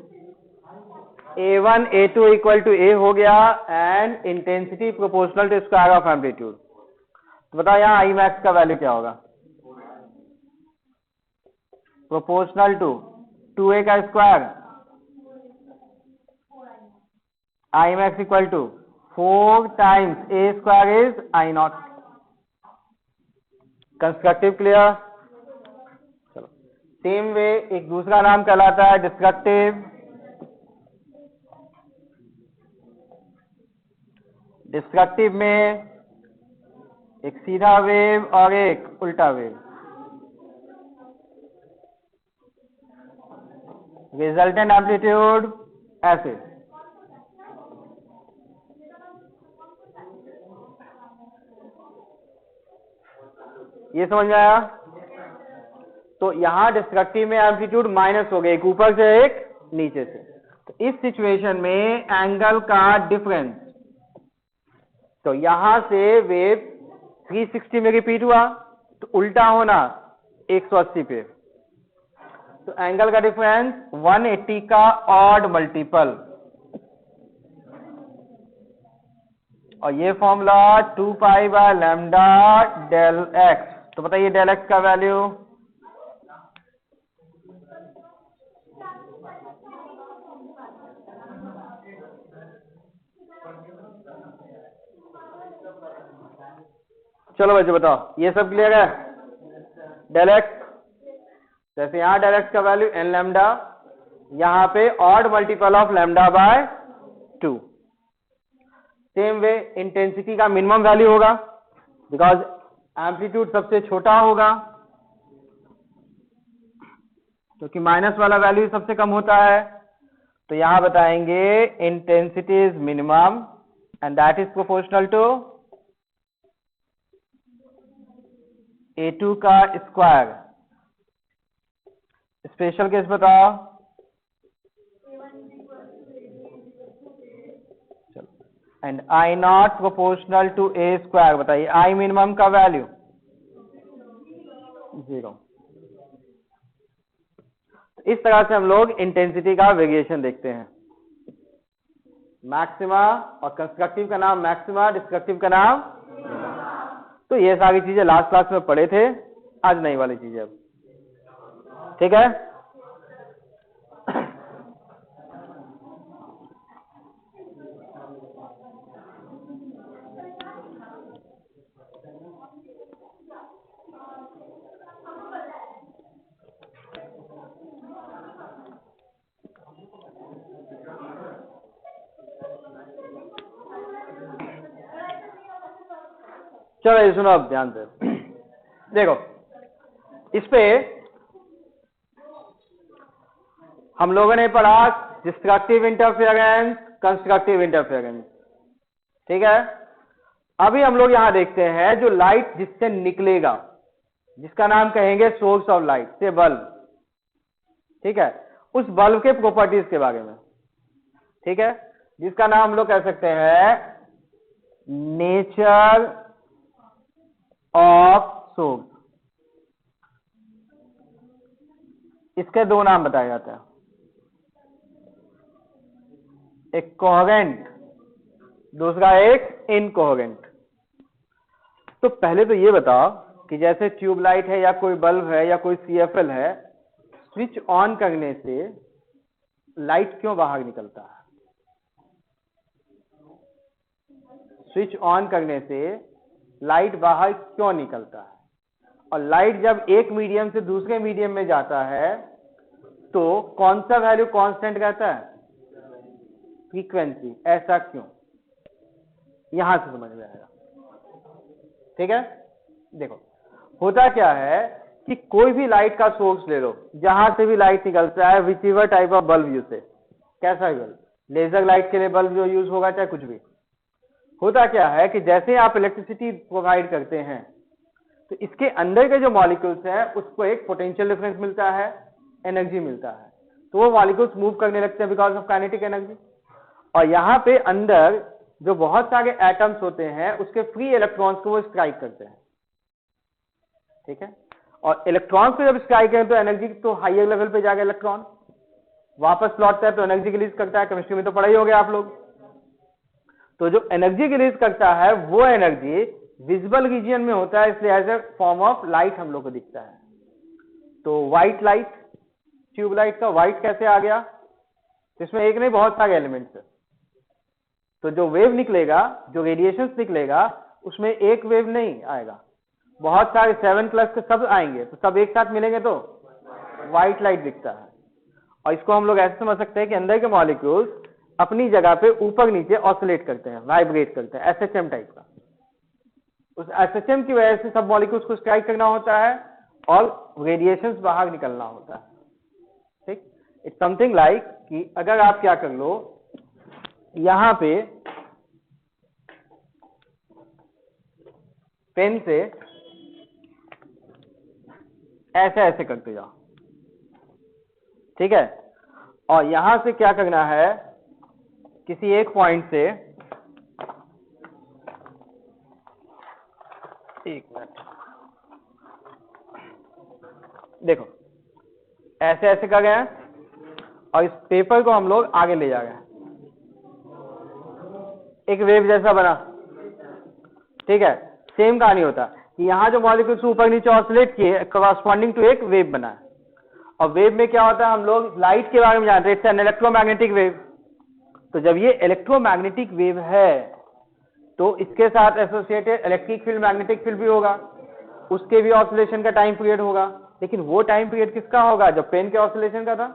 a1 a2 equal to a हो गया and intensity proportional to square of amplitude, तो बताओ यहां आई मैक्स का वैल्यू क्या होगा? प्रोपोर्शनल टू 2a का square, I max equal to 4 times a square is I naught. Constructive clear? चलो सेम वे एक दूसरा नाम कहलाता है डिस्ट्रक्टिव। डिस्ट्रक्टिव में एक सीधा वेव और एक उल्टा वेव, रिजल्टेंट एम्पलीट्यूड ऐसे। ये समझ में आया? तो यहां डिस्ट्रक्टिव में एम्पलीट्यूड माइनस हो गया, एक ऊपर से एक नीचे से। तो इस सिचुएशन में एंगल का डिफरेंस, तो यहां से वेव 360 में रिपीट हुआ तो उल्टा होना 180 पे, तो एंगल का डिफरेंस 180 का ऑड मल्टीपल, और ये formula 2 pi by lambda del x. तो बताइए डेल एक्स का वैल्यू चलो बच्चे बताओ, ये सब क्लियर है? डेल एक्स, जैसे यहां डेल एक्स का वैल्यू एन लैम्डा, यहां पे odd multiple of lambda by 2। Same way intensity का मिनिमम वैल्यू होगा बिकॉज एम्पलीट्यूड सबसे छोटा होगा, क्योंकि माइनस वाला वैल्यू सबसे कम होता है। तो यहां बताएंगे intensity is minimum and that is proportional to a2 का स्क्वायर। स्पेशल केस बताओ, and I naught proportional to a square. बताइए आई मिनिमम का वैल्यू 0। इस तरह से हम लोग इंटेंसिटी का वेरिएशन देखते हैं। मैक्सिमा और कंस्ट्रक्टिव का नाम मैक्सिमा, डिस्ट्रक्टिव का नाम। तो ये सारी चीजें लास्ट क्लास में पढ़े थे, आज नई वाली चीजें अब, ठीक है। चलो ये सुनो अब ध्यान से, देखो इस पे हम लोगों ने पढ़ा डिस्ट्रक्टिव इंटरफेरेंस, कंस्ट्रक्टिव इंटरफेरेंस, ठीक है। अभी हम लोग यहां देखते हैं जो लाइट जिससे निकलेगा, जिसका नाम कहेंगे सोर्स ऑफ लाइट, से बल्ब, ठीक है, उस बल्ब के प्रॉपर्टीज के बारे में, ठीक है, जिसका नाम हम लोग कह सकते हैं नेचर ऑफ सोर्स। इसके दो नाम बताए जाते हैं, एक कोहेरेंट, दूसरा एक इनकोहेरेंट। तो पहले तो ये बताओ कि जैसे ट्यूबलाइट है या कोई बल्ब है या कोई सीएफएल है, स्विच ऑन करने से लाइट क्यों बाहर निकलता है? स्विच ऑन करने से लाइट बाहर क्यों निकलता है? और लाइट जब एक मीडियम से दूसरे मीडियम में जाता है तो कौन सा वैल्यू कांस्टेंट रहता है? फ्रीक्वेंसी। ऐसा क्यों? यहां से समझ में आएगा, ठीक है। देखो होता क्या है कि कोई भी लाइट का सोर्स ले लो, जहां से भी लाइट निकलता है, which ever type of bulb use से, कैसा भी बल्ब, लेजर लाइट के लिए बल्ब जो यूज होगा चाहे कुछ भी, होता क्या है कि जैसे आप इलेक्ट्रिसिटी प्रोवाइड करते हैं तो इसके अंदर के जो मॉलिक्यूल्स हैं उसको एक पोटेंशियल डिफरेंस मिलता है, एनर्जी मिलता है, तो वो मॉलिक्यूल्स मूव करने लगते हैं बिकॉज ऑफ काइनेटिक एनर्जी। और यहाँ पे अंदर जो बहुत सारे एटम्स होते हैं उसके फ्री इलेक्ट्रॉन्स को वो स्ट्राइक करते हैं, ठीक है। और इलेक्ट्रॉन्स को जब स्ट्राइक करें तो एनर्जी तो हाइयर लेवल पे जाकर इलेक्ट्रॉन वापस लौटता है तो एनर्जी रिलीज करता है, केमिस्ट्री में तो पढ़ा ही हो गया आप लोग। तो जो एनर्जी रिलीज करता है वो एनर्जी विजिबल रीजन में होता है, इसलिए as a form of light हम लोग को दिखता है। तो व्हाइट लाइट, ट्यूबलाइट का व्हाइट कैसे आ गया? इसमें एक नहीं बहुत सारे एलिमेंट्स है, तो जो वेव निकलेगा, जो रेडिएशन निकलेगा, उसमें एक वेव नहीं आएगा, बहुत सारे 7 प्लस के सब आएंगे, तो सब एक साथ मिलेंगे तो व्हाइट लाइट दिखता है। और इसको हम लोग ऐसे समझ सकते हैं कि अंदर के मॉलिक्यूल्स अपनी जगह पे ऊपर नीचे ऑसिलेट करते हैं, वाइब्रेट करते हैं, एसएचएम टाइप का। उस एसएचएम की वजह से सब मॉलिक्यूल्स को स्ट्राइक करना होता है और रेडिएशंस बाहर निकलना होता है, ठीक। इट्स समथिंग लाइक कि अगर आप क्या कर लो, यहां पे पेन से ऐसे ऐसे करते जाओ, ठीक है, और यहां से क्या करना है, किसी एक पॉइंट से, एक मिनट, देखो ऐसे ऐसे कर गए हैं और इस पेपर को हम लोग आगे ले जा रहे हैं, एक वेव जैसा बना, ठीक है। सेम कहानी होता कि यहां जो मॉलिक्यूल्स ऊपर नीचे ऑसिलेट किए कॉरस्पॉन्डिंग टू एक वेव बना है। और वेव में क्या होता है, हम लोग लाइट के बारे में जानते हैं, इट्स एन इलेक्ट्रोमैग्नेटिक वेव। तो जब ये इलेक्ट्रोमैग्नेटिक वेव है तो इसके साथ associated electric field, magnetic field भी होगा, उसके भी ऑसिलेशन का टाइम पीरियड होगा, लेकिन वो टाइम पीरियड किसका होगा? जब पेन के ऑसिलेशन का था,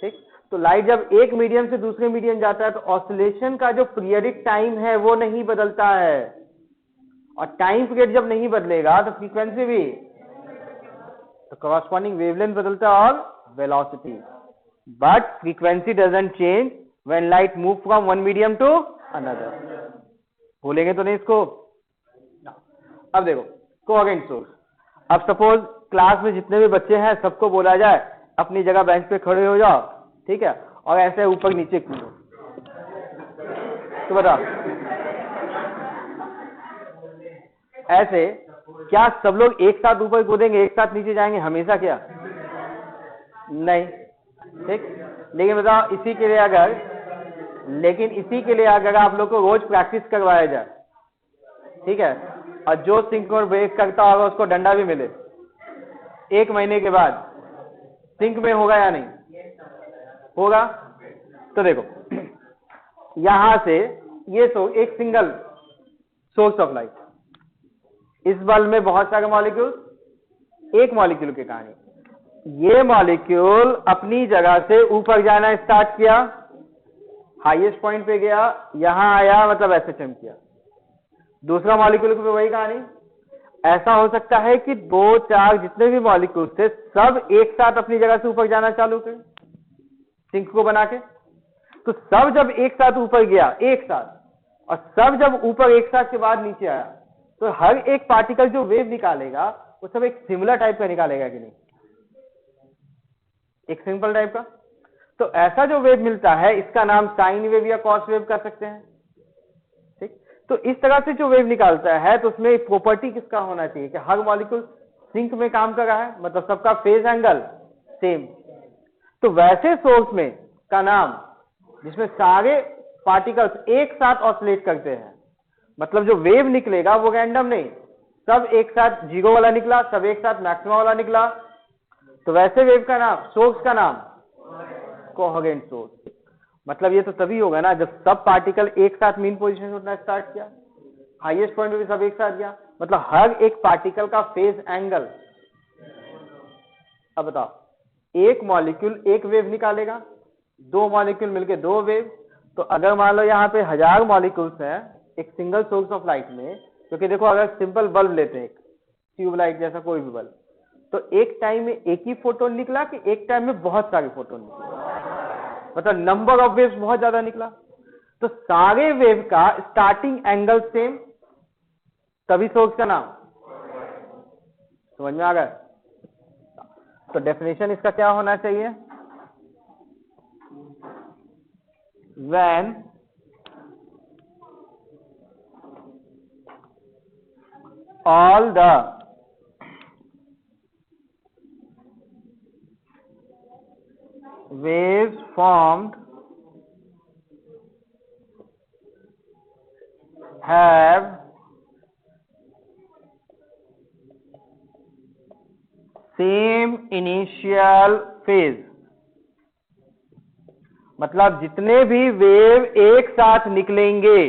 ठीक। तो लाइट जब एक मीडियम से दूसरे मीडियम जाता है तो ऑसिलेशन का जो पीरियडिक टाइम है वो नहीं बदलता है, और टाइम पीरियड जब नहीं बदलेगा तो फ्रीक्वेंसी भी, तो कॉरस्पॉन्डिंग वेवलेंथ बदलता है और velocity, but frequency doesn't change when light move from one medium to another. भूलेंगे तो नहीं इसको। अब देखो कोहेरेंट सोर्स, अब सपोज क्लास में जितने भी बच्चे हैं सबको बोला जाए अपनी जगह बेंच पे खड़े हो जाओ, ठीक है, और ऐसे ऊपर नीचे कूदो, तो बताओ ऐसे क्या सब लोग एक साथ ऊपर कूदेंगे, एक साथ नीचे जाएंगे हमेशा? क्या नहीं, ठीक। लेकिन बताओ इसी के लिए अगर आप लोग को रोज प्रैक्टिस करवाया जाए, ठीक है, और जो सिंक और ब्रेक करता होगा उसको डंडा भी मिले, 1 महीने के बाद सिंक में होगा या नहीं होगा? तो देखो यहां से ये तो एक सिंगल सोर्स ऑफ लाइट, इस बल्ब में बहुत सारे मॉलिक्यूल, एक मॉलिक्यूल की कहानी, ये मॉलिक्यूल अपनी जगह से ऊपर जाना स्टार्ट किया, हाईएस्ट पॉइंट पे गया, यहां आया, मतलब एसएचएम किया, दूसरा मॉलिक्यूल की वही कहानी। ऐसा हो सकता है कि 2, 4 जितने भी मॉलिक्यूल थे सब एक साथ अपनी जगह से ऊपर जाना चालू करें सिंक को बना के, तो सब जब एक साथ ऊपर गया, एक साथ, और सब जब ऊपर एक साथ के बाद नीचे आया तो हर एक पार्टिकल जो वेव निकालेगा वो सब एक सिमिलर टाइप का निकालेगा कि नहीं, एक सिंपल टाइप का। तो ऐसा जो वेव मिलता है इसका नाम साइन वेव या कॉस वेव कर सकते हैं। ठीक, तो इस तरह से जो वेव निकालता है तो उसमें प्रॉपर्टी किसका होना चाहिए कि हर मॉलिक्यूल सिंक में काम कर रहा है, मतलब सबका फेज एंगल सेम। तो वैसे सोर्स में का नाम जिसमें सारे पार्टिकल्स एक साथ ऑसिलेट करते हैं, मतलब जो वेव निकलेगा वो रैंडम नहीं, सब एक साथ जीरो वाला निकला, सब एक साथ मैक्सिमा वाला निकला, तो वैसे वेव का नाम, सोर्स का नाम कोहेरेंट सोर्स। मतलब ये तो तभी होगा ना जब सब पार्टिकल एक साथ मीन पोजीशन से उठना स्टार्ट किया, हाईएस्ट पॉइंट पे भी सब एक साथ गया, मतलब हर एक पार्टिकल का फेज एंगल। अब बताओ, एक मॉलिक्यूल एक वेव निकालेगा, दो मॉलिक्यूल मिलके दो वेव। तो अगर मान लो यहाँ पे 1000 मॉलिक्यूल्स हैं एक सिंगल सोर्स ऑफ लाइट में, क्योंकि देखो अगर सिंपल बल्ब लेते हैं ट्यूब लाइट जैसा कोई भी बल्ब, तो एक टाइम में एक ही फोटोन निकला कि एक टाइम में बहुत सारे फोटोन निकले, मतलब नंबर ऑफ वेव्स बहुत ज्यादा निकला। तो सारे वेव का स्टार्टिंग एंगल सेम, तभी सोर्स का नाम। समझ में आ गया? तो डेफिनेशन इसका क्या होना चाहिए? When all the waves formed have same initial phase, मतलब जितने भी वेव एक साथ निकलेंगे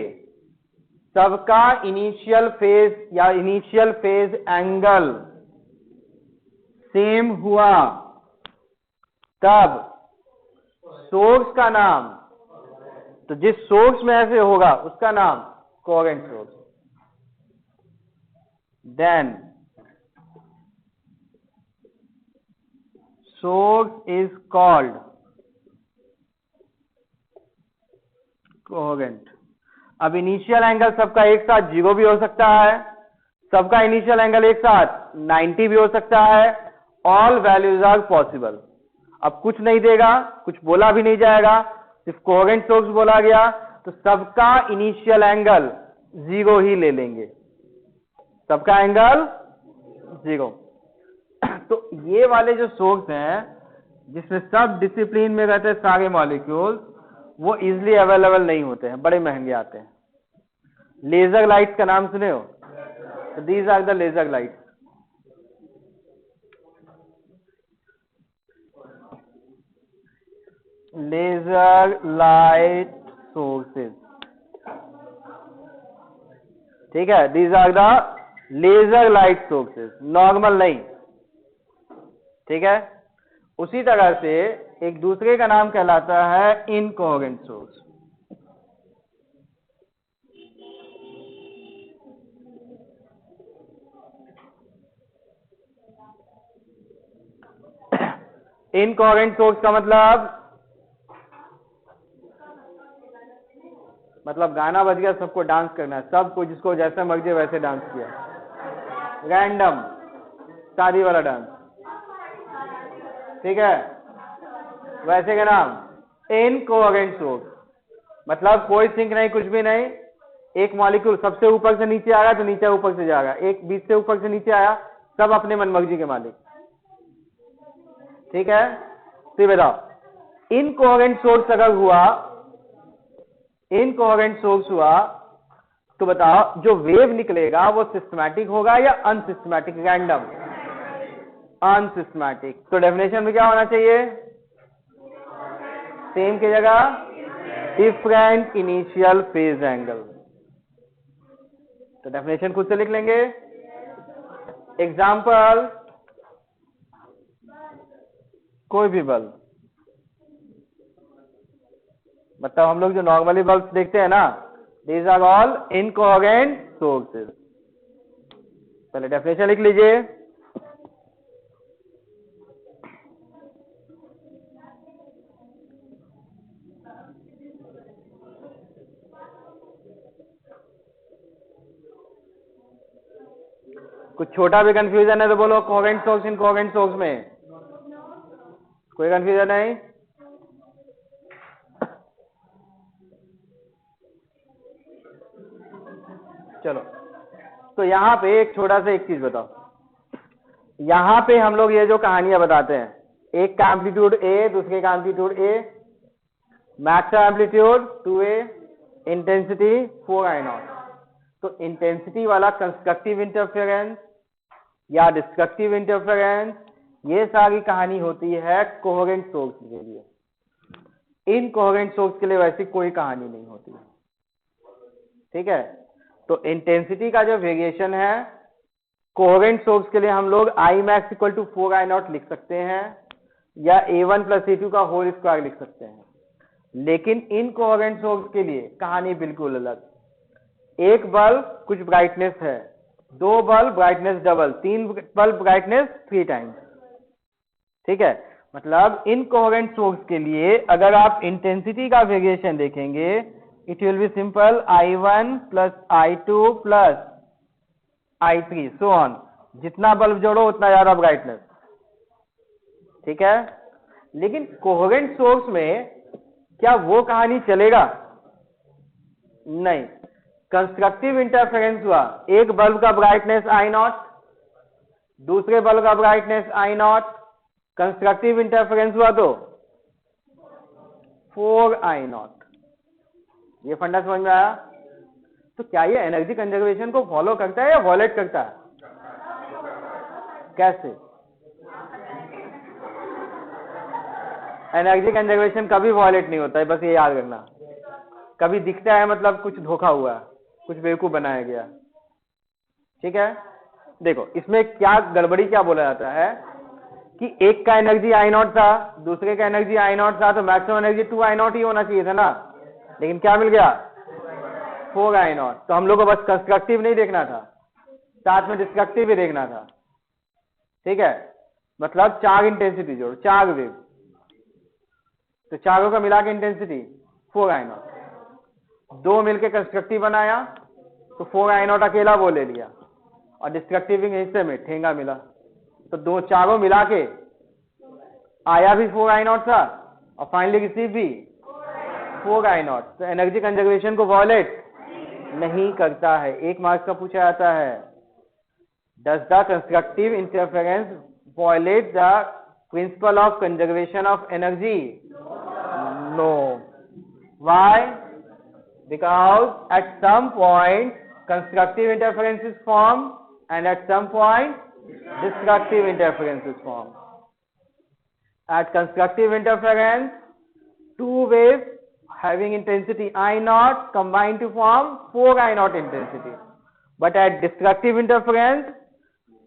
सबका इनिशियल फेज या इनिशियल फेज एंगल सेम हुआ, तब सोर्स का नाम, तो जिस सोर्स में ऐसे होगा उसका नाम coherent source. Then source is called coherent. अब इनिशियल एंगल सबका एक साथ 0 भी हो सकता है, सबका इनिशियल एंगल एक साथ 90 भी हो सकता है, ऑल वैल्यूज आर पॉसिबल। अब कुछ नहीं देगा, कुछ बोला भी नहीं जाएगा, सिर्फ कोहेरेंट सोर्स बोला गया, तो सबका इनिशियल एंगल 0 ही ले लेंगे, सबका एंगल 0। तो ये वाले जो सोर्स हैं जिसमें सब डिसिप्लिन में रहते हैं सारे मॉलिक्यूल्स, वो इजिली अवेलेबल नहीं होते हैं, बड़े महंगे आते हैं। लेजर लाइट्स का नाम सुने हो? तो these are the laser lights. Laser light sources, ठीक है, these are the laser light sources, normal नहीं, ठीक है। उसी तरह से एक दूसरे का नाम कहलाता है इनकोहेरेंट सोर्स। इनकोहेरेंट सोर्स का मतलब गाना बज गया सबको डांस करना है, सबको जिसको जैसे मर्जी वैसे डांस किया, रैंडम शादी वाला डांस, ठीक है, वैसे का नाम इनकोहेरेंट सोर्स। मतलब कोई सिंक नहीं, कुछ भी नहीं, एक मॉलिक्यूल सबसे ऊपर से नीचे आ रहा तो नीचे ऊपर से जाएगा, एक बीच से ऊपर से नीचे आया, सब अपने मनमर्जी के मालिक, ठीक है। तो बताओ इनकोहेरेंट सोर्स अगर हुआ, इनकोहेरेंट सोर्स हुआ तो बताओ जो वेव निकलेगा वो सिस्टमैटिक होगा या अनसिस्टमैटिक, रैंडम, अनसिस्टमैटिक। तो डेफिनेशन में क्या होना चाहिए? सेम की जगह डिफरेंट इनिशियल फेज एंगल। तो डेफिनेशन खुद से लिख लेंगे। एग्जाम्पल, कोई भी बल्ब, मतलब हम लोग जो नॉर्मली बल्ब देखते हैं ना, these are all incoherent sources. पहले डेफिनेशन लिख लीजिए। कुछ छोटा भी कंफ्यूजन है तो बोलो coherent source incoherent source में कोई कंफ्यूजन नहीं। चलो तो यहां पे एक छोटा सा एक चीज बताओ, यहां पे हम लोग ये जो कहानियां बताते हैं, एक का एम्पलीट्यूड ए, दूसरे का amplitude A, maximum amplitude 2a, intensity 4I0। तो इंटेंसिटी वाला कंस्ट्रक्टिव इंटरफेरेंस या डिस्ट्रक्टिव इंटरफेरेंस, ये सारी कहानी होती है कोहेरेंट सोर्स के लिए। इन कोहेरेंट सोर्स के लिए वैसी कोई कहानी नहीं होती है, ठीक है। तो इंटेंसिटी का जो वेरिएशन है कोहेरेंट सोर्स के लिए हम लोग I max equal to 4I0 लिख सकते हैं या A1 प्लस A2 का होल स्क्वायर लिख सकते हैं। लेकिन इन कोहेरेंट सोर्स के लिए कहानी बिल्कुल अलग। एक बल्ब कुछ ब्राइटनेस है, दो बल्ब ब्राइटनेस डबल, तीन बल्ब ब्राइटनेस 3 टाइम्स, ठीक है। मतलब इन कोहेरेंट सोर्स के लिए अगर आप इंटेंसिटी का वेरिएशन देखेंगे, it will be simple I1 plus I2 plus I3 so on, जितना बल्ब जोड़ो उतना ज्यादा ब्राइटनेस, ठीक है। लेकिन कोहेरेंट सोर्स में क्या वो कहानी चलेगा? नहीं। कंस्ट्रक्टिव इंटरफेरेंस हुआ, एक बल्ब का ब्राइटनेस I0, दूसरे बल्ब का ब्राइटनेस I0, कंस्ट्रक्टिव इंटरफेरेंस हुआ तो 4I0। ये फंडा समझ में आया? तो क्या ये एनर्जी कंजर्वेशन को फॉलो करता है या वॉयलेट करता है? कैसे? एनर्जी कंजर्वेशन कभी वॉयलेट नहीं होता है, बस ये याद रखना। कभी दिखता है मतलब कुछ धोखा हुआ है, कुछ बेवकूफ बनाया गया, ठीक है। देखो इसमें क्या गड़बड़ी क्या बोला जाता है कि एक का एनर्जी I0 था, दूसरे का एनर्जी I0 था, तो मैक्सिमम एनर्जी 2I0 ही होना चाहिए था ना, लेकिन क्या मिल गया 4I0। तो हम लोग को बस कंस्ट्रक्टिव नहीं देखना था, साथ में डिस्ट्रक्टिव भी देखना था, ठीक है। मतलब 4 इंटेंसिटी जोड़, 4 वेव, तो चारों का मिला के इंटेंसिटी 4I0, दो मिलके कंस्ट्रक्टिव बनाया तो 4I0 अकेला वो ले लिया, और डिस्ट्रक्टिव के हिस्से में ठेंगा मिला, तो दो चारों मिला के आया भी 4I0 था और फाइनली रिसीव भी 4I0। तो एनर्जी कंजर्वेशन को वॉयलेट नहीं करता है। एक मार्क्स का पूछा जाता है, does the constructive interference violate the principle of conservation of energy? No. Why? Because at some point constructive interference is formed and at some point destructive interference is formed. At constructive interference, two waves having intensity I0 combine to form 4I0 intensity. But at destructive interference,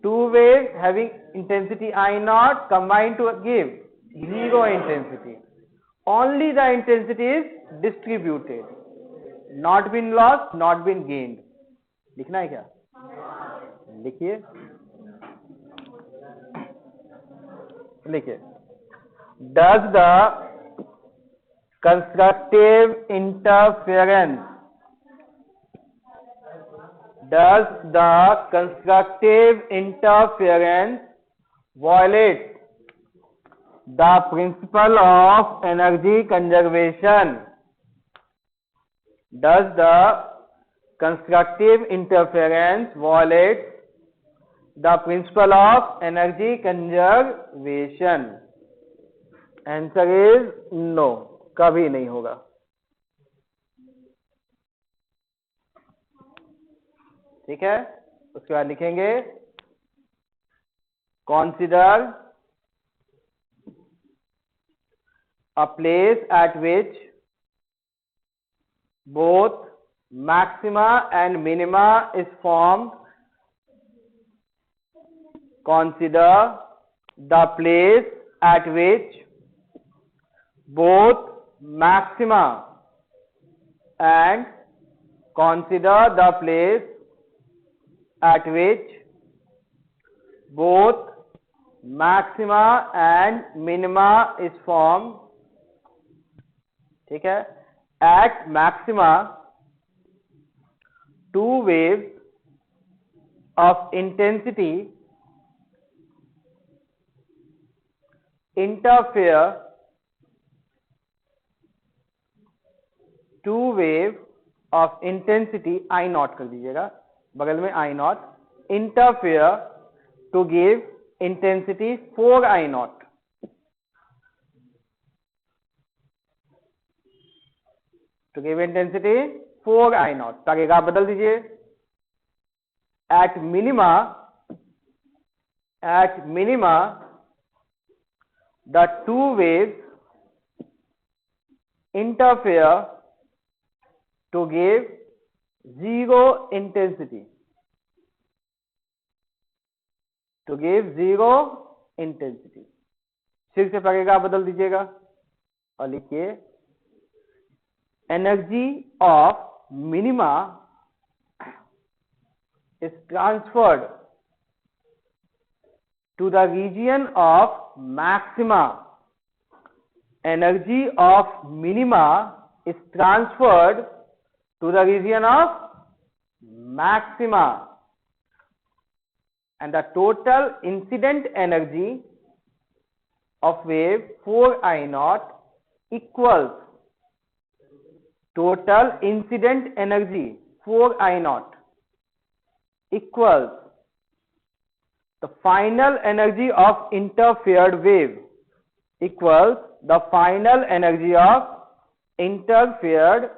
two waves having intensity I0 combine to give 0 intensity. Only the intensity is distributed. Not been lost, not been gained. लिखना है क्या? लिखिए, लिखिए। Does the constructive interference violate the principle of energy conservation? Does the constructive interference violate the principle of energy conservation? Answer is no, कभी नहीं होगा। ठीक है, उसके बाद लिखेंगे consider a place at which both maxima and minima is formed. Consider the place at which both maxima and consider the place at which both maxima and minima is formed. ठीक है, at maxima two waves of intensity interfere to wave of intensity I not कर दीजिएगा बगल में I not interfere to give intensity 4 I not to give intensity 4 I not ताकि आप बदल दीजिए at minima the two waves interfere to give zero intensity फिर से पकड़ेगा बदल दीजिएगा और लिखिए energy of minima is transferred to the region of maxima. Energy of minima is transferred to the region of maxima, and the total incident energy of wave 4 I naught equals total incident energy 4 I naught equals the final energy of interfered wave equals the final energy of interfered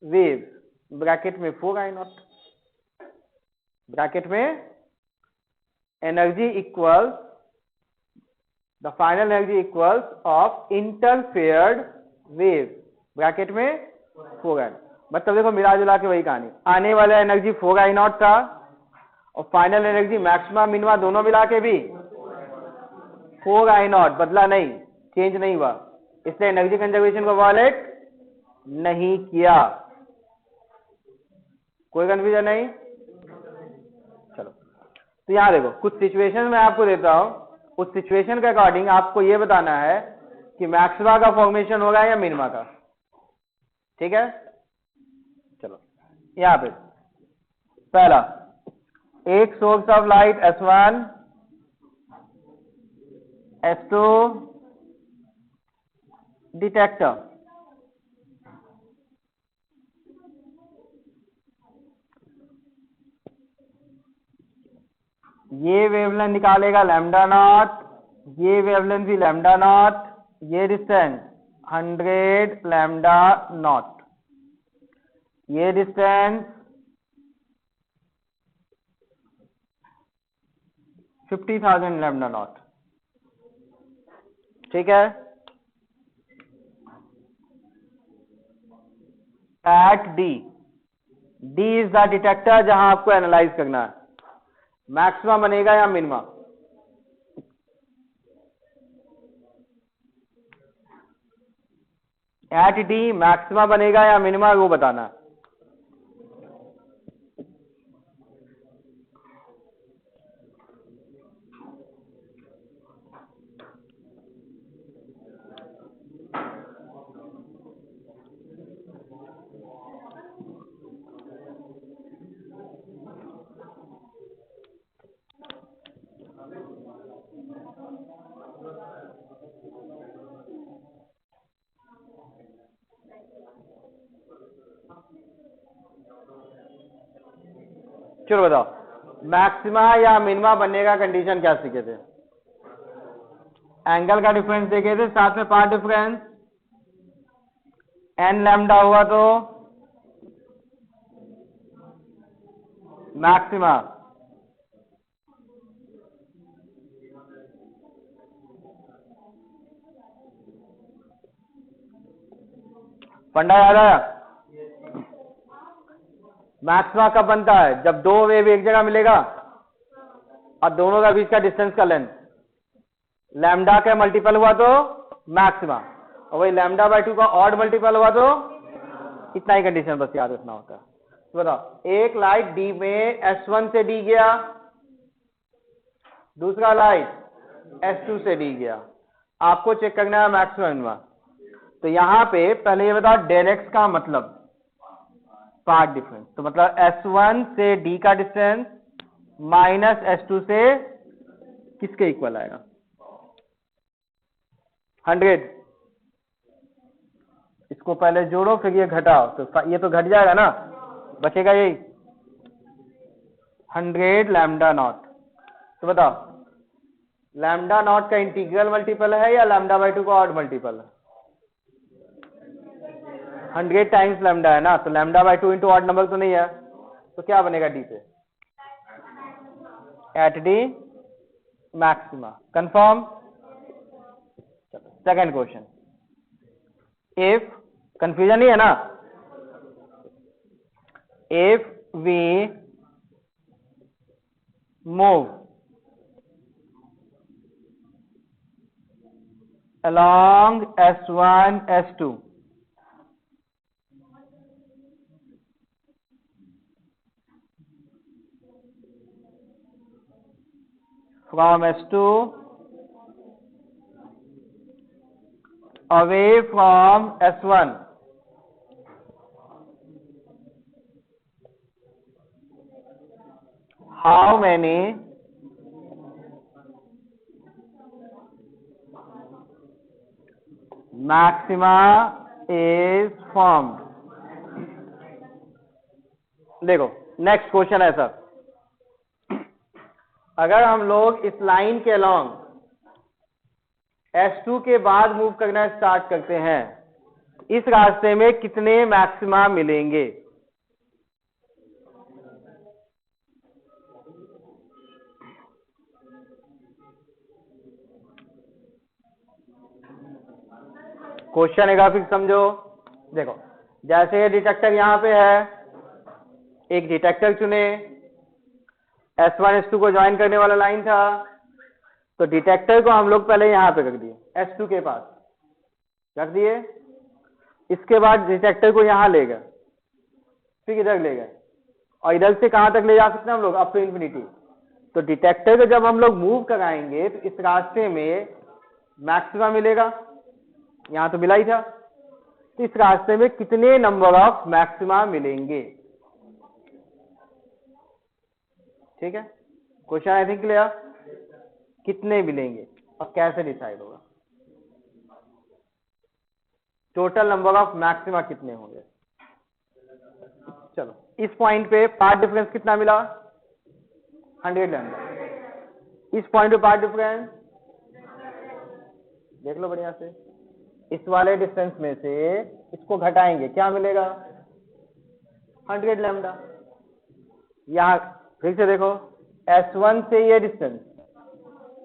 wave bracket में 4 I naught ब्रैकेट में energy equals the final energy equals of interfered wave bracket में 4 I मतलब देखो मिला जुला के वही कहानी आने वाला एनर्जी 4 I नॉट था और फाइनल एनर्जी मैक्सिमम मिनिमा दोनों मिला के भी 4 I नॉट बदला नहीं चेंज नहीं हुआ इसलिए एनर्जी कंजर्वेशन को वायलेट नहीं किया कोई कंफ्यूजन नहीं चलो तो यहां देखो कुछ सिचुएशन मैं आपको देता हूं उस सिचुएशन के अकॉर्डिंग आपको यह बताना है कि मैक्सिमा का फॉर्मेशन होगा या मिनिमा का ठीक है चलो यहां पे पहला एक source of light S1 S2 detector ये वेवलेंथ निकालेगा लैम्डा नॉट ये वेवलेंथ भी लैम्डा नॉट ये डिस्टेंस 100 लैम्डा नॉट ये डिस्टेंस 50,000 लैम्डा नॉट ठीक है at D is the detector जहां आपको एनालाइज करना है मैक्सिमा बनेगा या मिनिमा एट डी मैक्सिमा बनेगा या मिनिमा वो बताना है चलो बताओ मैक्सिमा या मिनिमा बनने का कंडीशन क्या सीखे थे एंगल का डिफरेंस देखे थे साथ में पार्ट डिफरेंस एन लैम्डा हुआ तो मैक्सिमा फंडा याद आया मैक्सिमा कब बनता है जब दो वेव एक जगह मिलेगा और दोनों का बीच का डिस्टेंस का लेंथ लैम्डा का मल्टीपल हुआ तो मैक्सिमा और वही लैम्डा बाय 2 का ऑड मल्टीपल हुआ तो इतना ही कंडीशन बस याद रखना होता है तो बताओ एक लाइट डी में S1 से डी गया दूसरा लाइट S2 से डी गया आपको चेक करना है मैक्सिमा मिनिमा तो यहां पे पहले ये बताओ डेल एक्स का मतलब पाथ डिफरेंस, तो मतलब S1 से D का डिस्टेंस माइनस S2 से किसके इक्वल आएगा? 100। इसको पहले जोड़ो फिर ये घटाओ, तो ये तो घट जाएगा ना, बचेगा यही 100 लैम्डा नॉट। तो बताओ लैम्डा नॉट का इंटीग्रल मल्टीपल है या लैम्डा बाई 2 का ऑड मल्टीपल है? 100 टाइम्स लैम्डा है ना, तो lambda by 2 into odd number तो नहीं है, तो क्या बनेगा डी पे? At D maxima. Confirm? Second question, if, confusion नहीं है ना, if we move along S1 S2 from S2 away from S1, how many maxima is formed? देखो नेक्स्ट क्वेश्चन है सर, अगर हम लोग इस लाइन के अलोंग S2 के बाद मूव करना स्टार्ट करते हैं, इस रास्ते में कितने मैक्सिमा मिलेंगे? क्वेश्चन है ग्राफिक समझो। देखो जैसे ये डिटेक्टर यहां पे है, एक डिटेक्टर चुने, S1 S2 को ज्वाइन करने वाला लाइन था, तो डिटेक्टर को हम लोग पहले यहां पे रख दिए, S2 के पास रख दिए। इसके बाद डिटेक्टर को यहां ले गए, फिर इधर ले गए, और इधर से कहां तक ले जा सकते हैं हम लोग? Up to infinity. तो डिटेक्टर को जब हम लोग मूव कराएंगे तो इस रास्ते में मैक्सिमा मिलेगा, यहां तो मिला ही था, तो इस रास्ते में कितने नंबर ऑफ मैक्सिमा मिलेंगे? ठीक है, क्वेश्चन आई थिंक क्लियर। कितने मिलेंगे और कैसे डिसाइड होगा? टोटल नंबर ऑफ मैक्सिमा कितने होंगे? चलो इस पॉइंट पे पाथ डिफरेंस कितना मिला? 100 लैम्डा। इस पॉइंट पे पाथ डिफरेंस देख लो बढ़िया से, इस वाले डिस्टेंस में से इसको घटाएंगे, क्या मिलेगा? 100 लैम्डा। यहां फिर से देखो, S1 से ये डिस्टेंस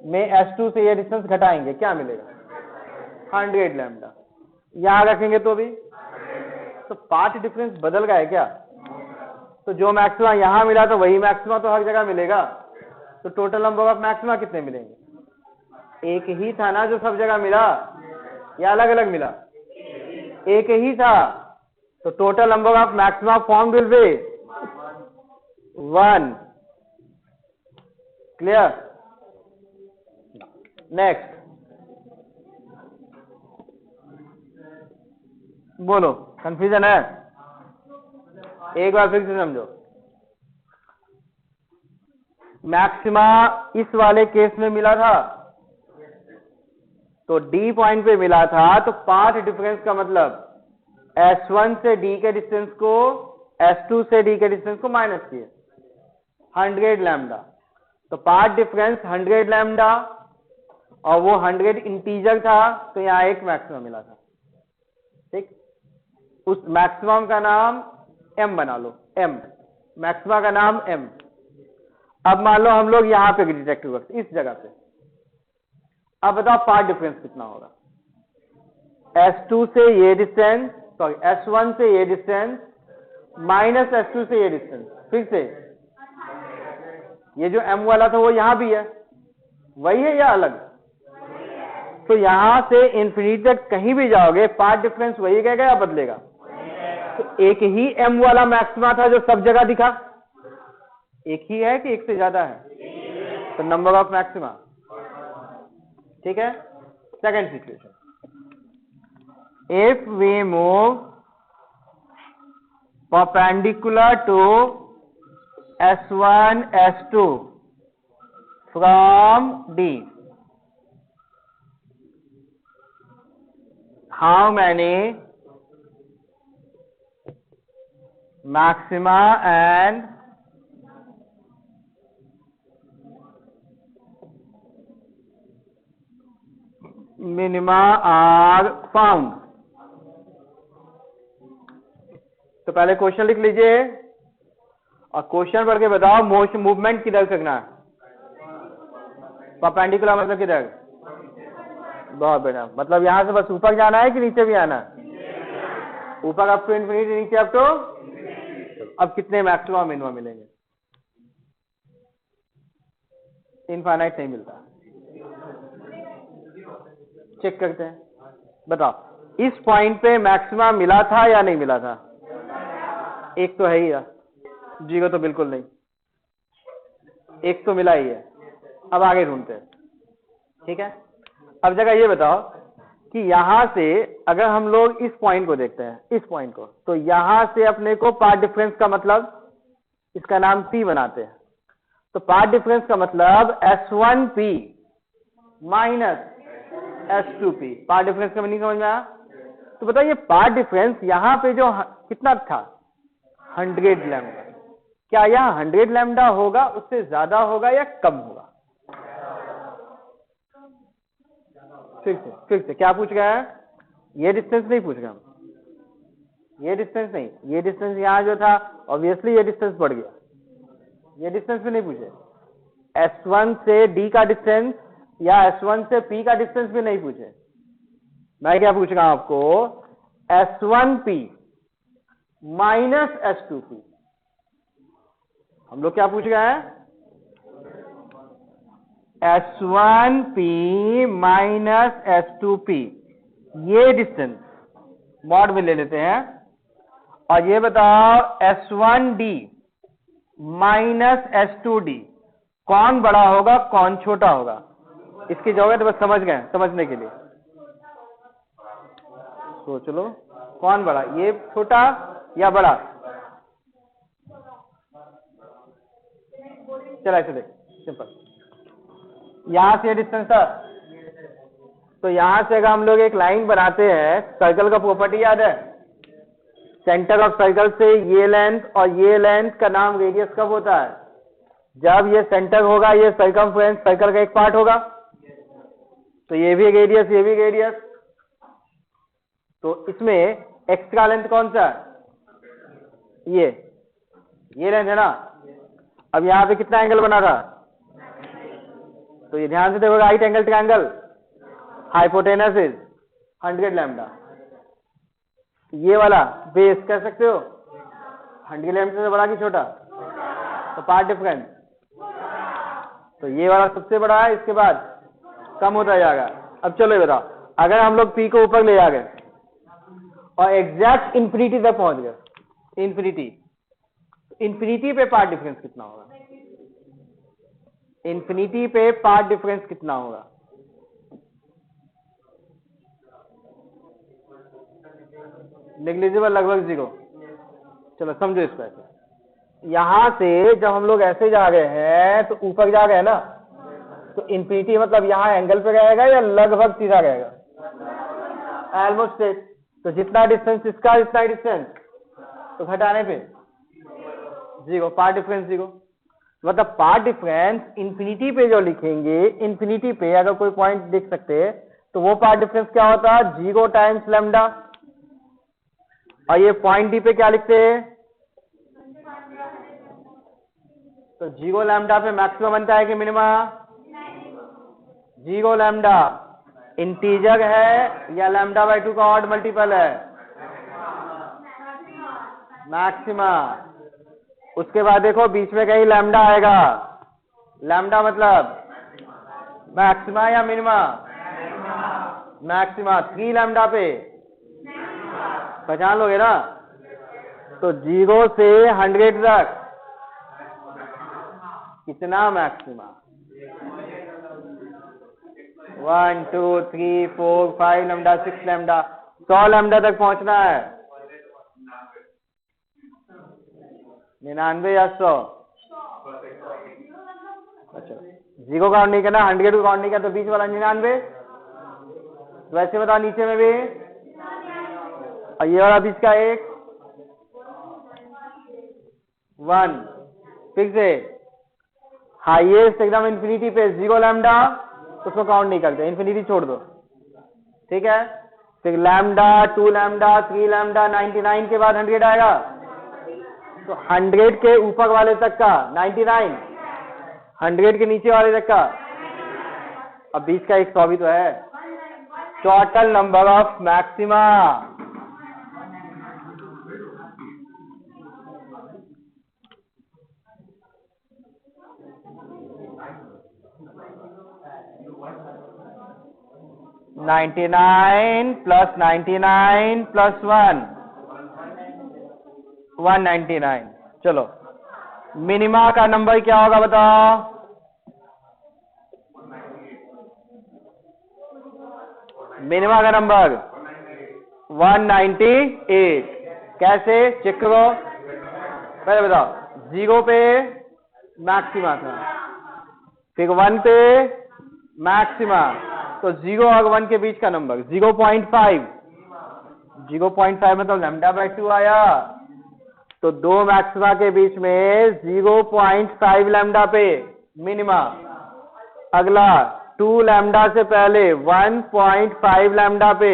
में S2 से ये डिस्टेंस घटाएंगे, क्या मिलेगा? 100 लैम्डा। यहां रखेंगे तो भी, तो पाथ डिफरेंस बदल गया है क्या? तो जो मैक्सिमा यहां मिला तो वही मैक्सिमा तो हर जगह मिलेगा, तो टोटल नंबर ऑफ मैक्सिमा कितने मिलेंगे? एक ही था ना जो सब जगह मिला, या अलग अलग मिला? एक ही था, तो total number of maxima form will be 1। Clear? Next बोलो, कंफ्यूजन है? एक बार फिर से समझो, मैक्सिमा इस वाले केस में मिला था, तो D पॉइंट पे मिला था, तो पाथ डिफरेंस का मतलब S1 से D के डिस्टेंस को S2 से D के डिस्टेंस को माइनस किए 100 लैम्डा, तो पाथ डिफरेंस 100 लैम्डा, और वो 100 इंटीजर था, तो यहां एक मैक्सिमम मिला था। ठीक, उस मैक्सिमम का नाम M बना लो, M मैक्सिमा का नाम M। अब मान लो हम लोग यहां पे डिटेक्ट करते इस जगह पे, अब बताओ पाथ डिफरेंस कितना होगा? S2 से ये डिस्टेंस, सॉरी S1 से ये डिस्टेंस माइनस S2 से ये डिस्टेंस, फिर से ये जो M वाला था वो यहां भी है, वही है या अलग? तो यहां से इंफिनिटी तक कहीं भी जाओगे पाथ डिफरेंस वही रहेगा या बदलेगा? तो एक ही M वाला मैक्सिमा था जो सब जगह दिखा, एक ही है कि एक से ज्यादा है? तो नंबर ऑफ मैक्सिमा। ठीक है, second situation, if we move perpendicular to S1 S2 from D. How many maxima and minima are found? तो पहले क्वेश्चन लिख लीजिए और क्वेश्चन पढ़ के बताओ मोशन मूवमेंट किधर करना है। परपेंडिकुलर मतलब किधर? बहुत बढ़िया, मतलब यहां से बस ऊपर जाना है कि नीचे भी आना है? ऊपर अप टू इन्फिनिटी, नीचे अप टू। अब कितने मैक्सिमम मिनिमम मिलेंगे? इनफाइनाइट नहीं मिलता। चेक करते हैं, बताओ इस पॉइंट पे मैक्सिमम मिला था या नहीं मिला था? एक तो है ही है, जीरो तो बिल्कुल नहीं, एक तो मिला ही है। अब आगे ढूंढते हैं, ठीक है। अब जगह ये बताओ कि यहां से अगर हम लोग इस पॉइंट को देखते हैं, इस पॉइंट को, तो यहां से अपने को पार्ट डिफरेंस का मतलब, इसका नाम P बनाते हैं। तो पार्ट डिफरेंस का मतलब S1P minus S2P। Path difference का मीनिंग समझ में आया? तो बताइए पार्ट डिफरेंस यहां पे जो कितना था 100 लैम्डा, क्या यह 100 लैम्डा होगा, उससे ज्यादा होगा या कम होगा? फिर से क्या पूछ रहा है? ये डिस्टेंस नहीं पूछ रहा हम, ये डिस्टेंस नहीं, ये डिस्टेंस यहां जो था ऑब्वियसली ये डिस्टेंस बढ़ गया, ये डिस्टेंस भी नहीं पूछे। S1 से D का डिस्टेंस या S1 से P का डिस्टेंस भी नहीं पूछे। मैं क्या पूछ रहा हूं आपको? S1P minus S2P। हम लोग क्या पूछ रहे हैं? S1P माइनस S2P, ये डिस्टेंस मॉड में ले लेते हैं। और ये बताओ S1D माइनस S2D कौन बड़ा होगा कौन छोटा होगा? इसकी जरूरत बस समझ गए, समझने के लिए सोच लो कौन बड़ा, ये छोटा या बड़ा? चला ऐसे देख, सिंपल। यहां से डिस्टेंस था, तो यहां से अगर हम लोग एक लाइन बनाते हैं, सर्कल का प्रॉपर्टी याद है? सेंटर ऑफ सर्कल से ये लेंथ और ये लेंथ का नाम रेडियस कब होता है? जब ये सेंटर होगा, ये सर्कमफ्रेंस सर्कल का एक पार्ट होगा, तो ये भी रेडियस, ये भी रेडियस। तो इसमें एक्स्ट्रा लेंथ कौन सा है? ये लेंथ है ना। अब यहां पे कितना एंगल बना था? तो ये ध्यान से देखो, right angle triangle, hypotenuse is 100 lambda. ये वाला बेस कह सकते हो 100 लैम्डा से बड़ा कि छोटा? तो पार्ट डिफरेंस, तो ये वाला सबसे बड़ा है, इसके बाद कम होता जाएगा। अब चलो ये बताओ, अगर हम लोग P को ऊपर ले आ गए और एग्जैक्ट इंफिनिटी तक पहुंच गए, इंफिनिटी पे पार्ट डिफरेंस कितना होगा? इंफिनिटी पे पार्ट डिफरेंस कितना होगा? नेग्लिजिबल, लगभग जीरो। चलो समझो इसको ऐसे, यहां से जब हम लोग ऐसे जा रहे हैं तो ऊपर जा गए ना, तो इंफिनिटी मतलब यहां एंगल पे रहेगा या लगभग सीधा रहेगा? ऑलमोस्ट। तो जितना डिस्टेंस इसका, इतना डिस्टेंस, तो घटाने पे जीरो, पार्ट डिफरेंस जीरो। मतलब पार्ट डिफरेंस इंफिनिटी पे जो लिखेंगे, इंफिनिटी पे अगर कोई पॉइंट देख सकते हैं तो वो पार्ट डिफरेंस क्या होता है? Zero times lambda. और ये पॉइंट डी पे क्या लिखते हैं? तो जीरो लैम्डा पे मैक्सिमम बनता है कि मिनिमा? जीरो लैम्डा इंटीजर है या लैम्डा बाई 2 का ऑड मल्टीपल है? मैक्सिमा। उसके बाद देखो बीच में कहीं लैम्डा आएगा, लैम्डा मतलब मैक्सिमा या मिनिमा? मैक्सिमा। 3 लैम्डा पे पहचान लोगे ना। तो 0 से 100 तक कितना मैक्सिमा? 1 2 3 4 5 लैम्डा, 6 लैम्डा, 100 लैम्डा तक पहुंचना है। 99 या 100? अच्छा, 0 काउंट नहीं करना, 100 को काउंट नहीं करना, तो बीच वाला 99। वैसे बताओ नीचे में भी, और ये वाला बीच का 1 1। फिर से हाईएस्ट एकदम इन्फिनिटी पे 0 लैम्डा, उसको काउंट नहीं करते, इन्फिनिटी छोड़ दो, ठीक है। फिर लैम्डा, 2 लैम्डा, 3 लैम्डा, 99 के बाद 100 आएगा, तो 100 के ऊपर वाले तक का 99, 100 के नीचे वाले तक का, अब बीच का 100 भी तो है। Total number of maxima, $99 + $99 + 1 $199। चलो मिनिमा का नंबर क्या होगा बताओ? मिनिमा का नंबर 198। कैसे चेक करो, पहले बताओ। 0 पे मैक्सिमा था, फिर 1 पे मैक्सिमा, तो 0 और 1 के बीच का नंबर 0.5। 0.5 मतलब λ/2 आया, तो दो मैक्सिमा के बीच में 0.5 लैम्डा पे मिनिमा। अगला 2 लैम्डा से पहले 1.5 लैम्डा पे,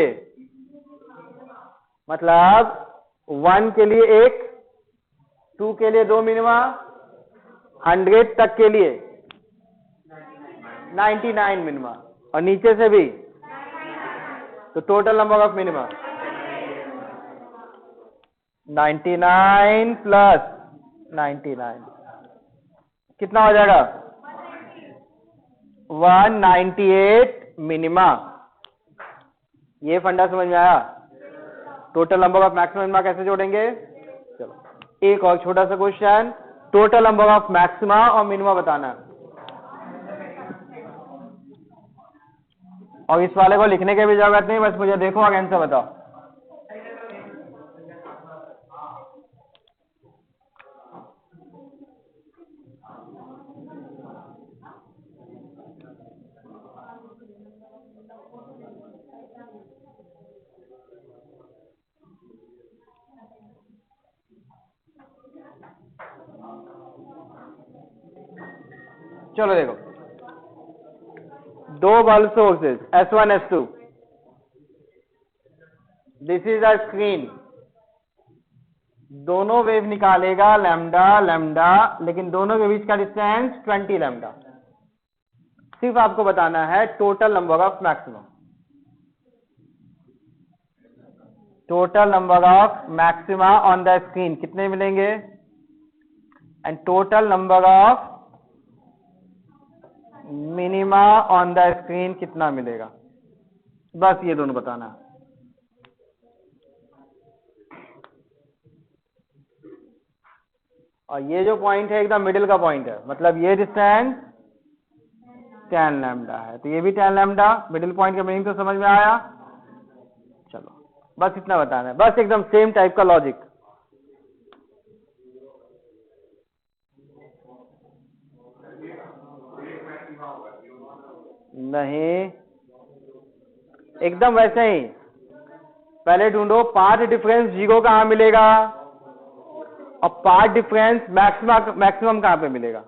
मतलब 1 के लिए 1, 2 के लिए 2 मिनिमा, 100 तक के लिए 99 मिनिमा, और नीचे से भी, तो टोटल नंबर ऑफ मिनिमा 99 + 99 कितना हो जाएगा? 198 मिनिमा। ये फंडा समझ में आया? Total number of maximum minima कैसे जोड़ेंगे? चलो एक और छोटा सा question, total number of maxima और मिनिमा बताना है, और इस वाले को लिखने की भी जरूरत नहीं, बस मुझे देखो और आंसर बताओ। चलो देखो, दो bulb sources S1 S2, this is a screen, दोनों वेव निकालेगा लैम्डा लैम्डा, लेकिन दोनों के बीच का डिस्टेंस 20 लैम्डा। सिर्फ आपको बताना है total number of maximum, total number of maxima on the screen कितने मिलेंगे, and total number of minima on the screen कितना मिलेगा, बस ये दोनों बताना है। और ये जो पॉइंट है एकदम मिडिल का पॉइंट है, मतलब ये डिस्टेंस 10 लैम्डा है, तो ये भी 10 लैम्डा। मिडिल पॉइंट का मीनिंग तो समझ में आया? चलो बस इतना बताना है, बस एकदम सेम टाइप का लॉजिक। नहीं, एकदम वैसे ही। पहले ढूंढो पाथ डिफरेंस 0 कहां मिलेगा, और पाथ डिफरेंस मैक्सिमम कहां पे मिलेगा।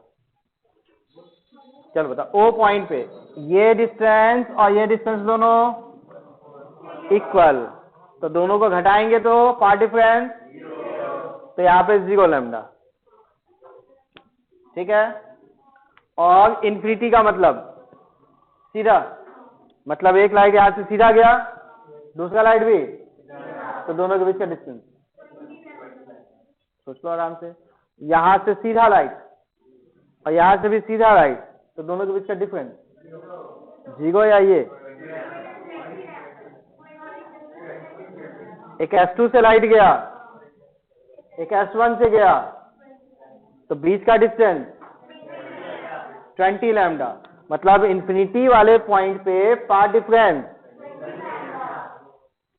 चलो बताओ, ओ पॉइंट पे ये डिस्टेंस और ये डिस्टेंस दोनों इक्वल, तो दोनों को घटाएंगे तो पाथ डिफरेंस, तो यहां पे 0 लैम्डा, ठीक है। और इन्फिनिटी का मतलब सीधा, मतलब एक लाइट यहां से सीधा गया, दूसरा लाइट भी, तो दोनों के बीच का डिस्टेंस सोच लो आराम से। यहां से सीधा लाइट और यहां से भी सीधा लाइट, तो दोनों के बीच का डिफरेंस 0 या ये। एक S2 से लाइट गया, एक S1 से गया, तो बीच का डिस्टेंस 20 लैम्डा, मतलब इन्फिनिटी वाले पॉइंट पे पाथ डिफरेंस,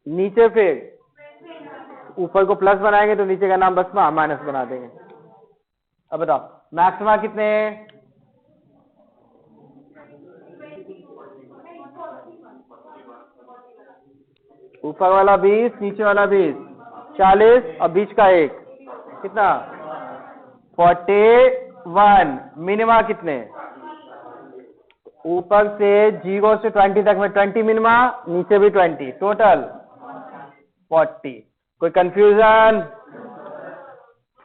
नीचे फिर ऊपर को प्लस बनाएंगे तो नीचे का नाम बस माइनस बना देंगे, अब बताओ मैक्सिमा कितने? ऊपर वाला 20, नीचे वाला 20, 40 और बीच का एक कितना? 41। मिनिमा कितने? ऊपर से 0 से 20 तक में 20 मिनिमा, नीचे भी 20, टोटल 40। कोई कंफ्यूजन?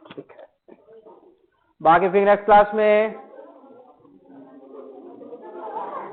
ठीक है, बाकी फिर नेक्स्ट क्लास में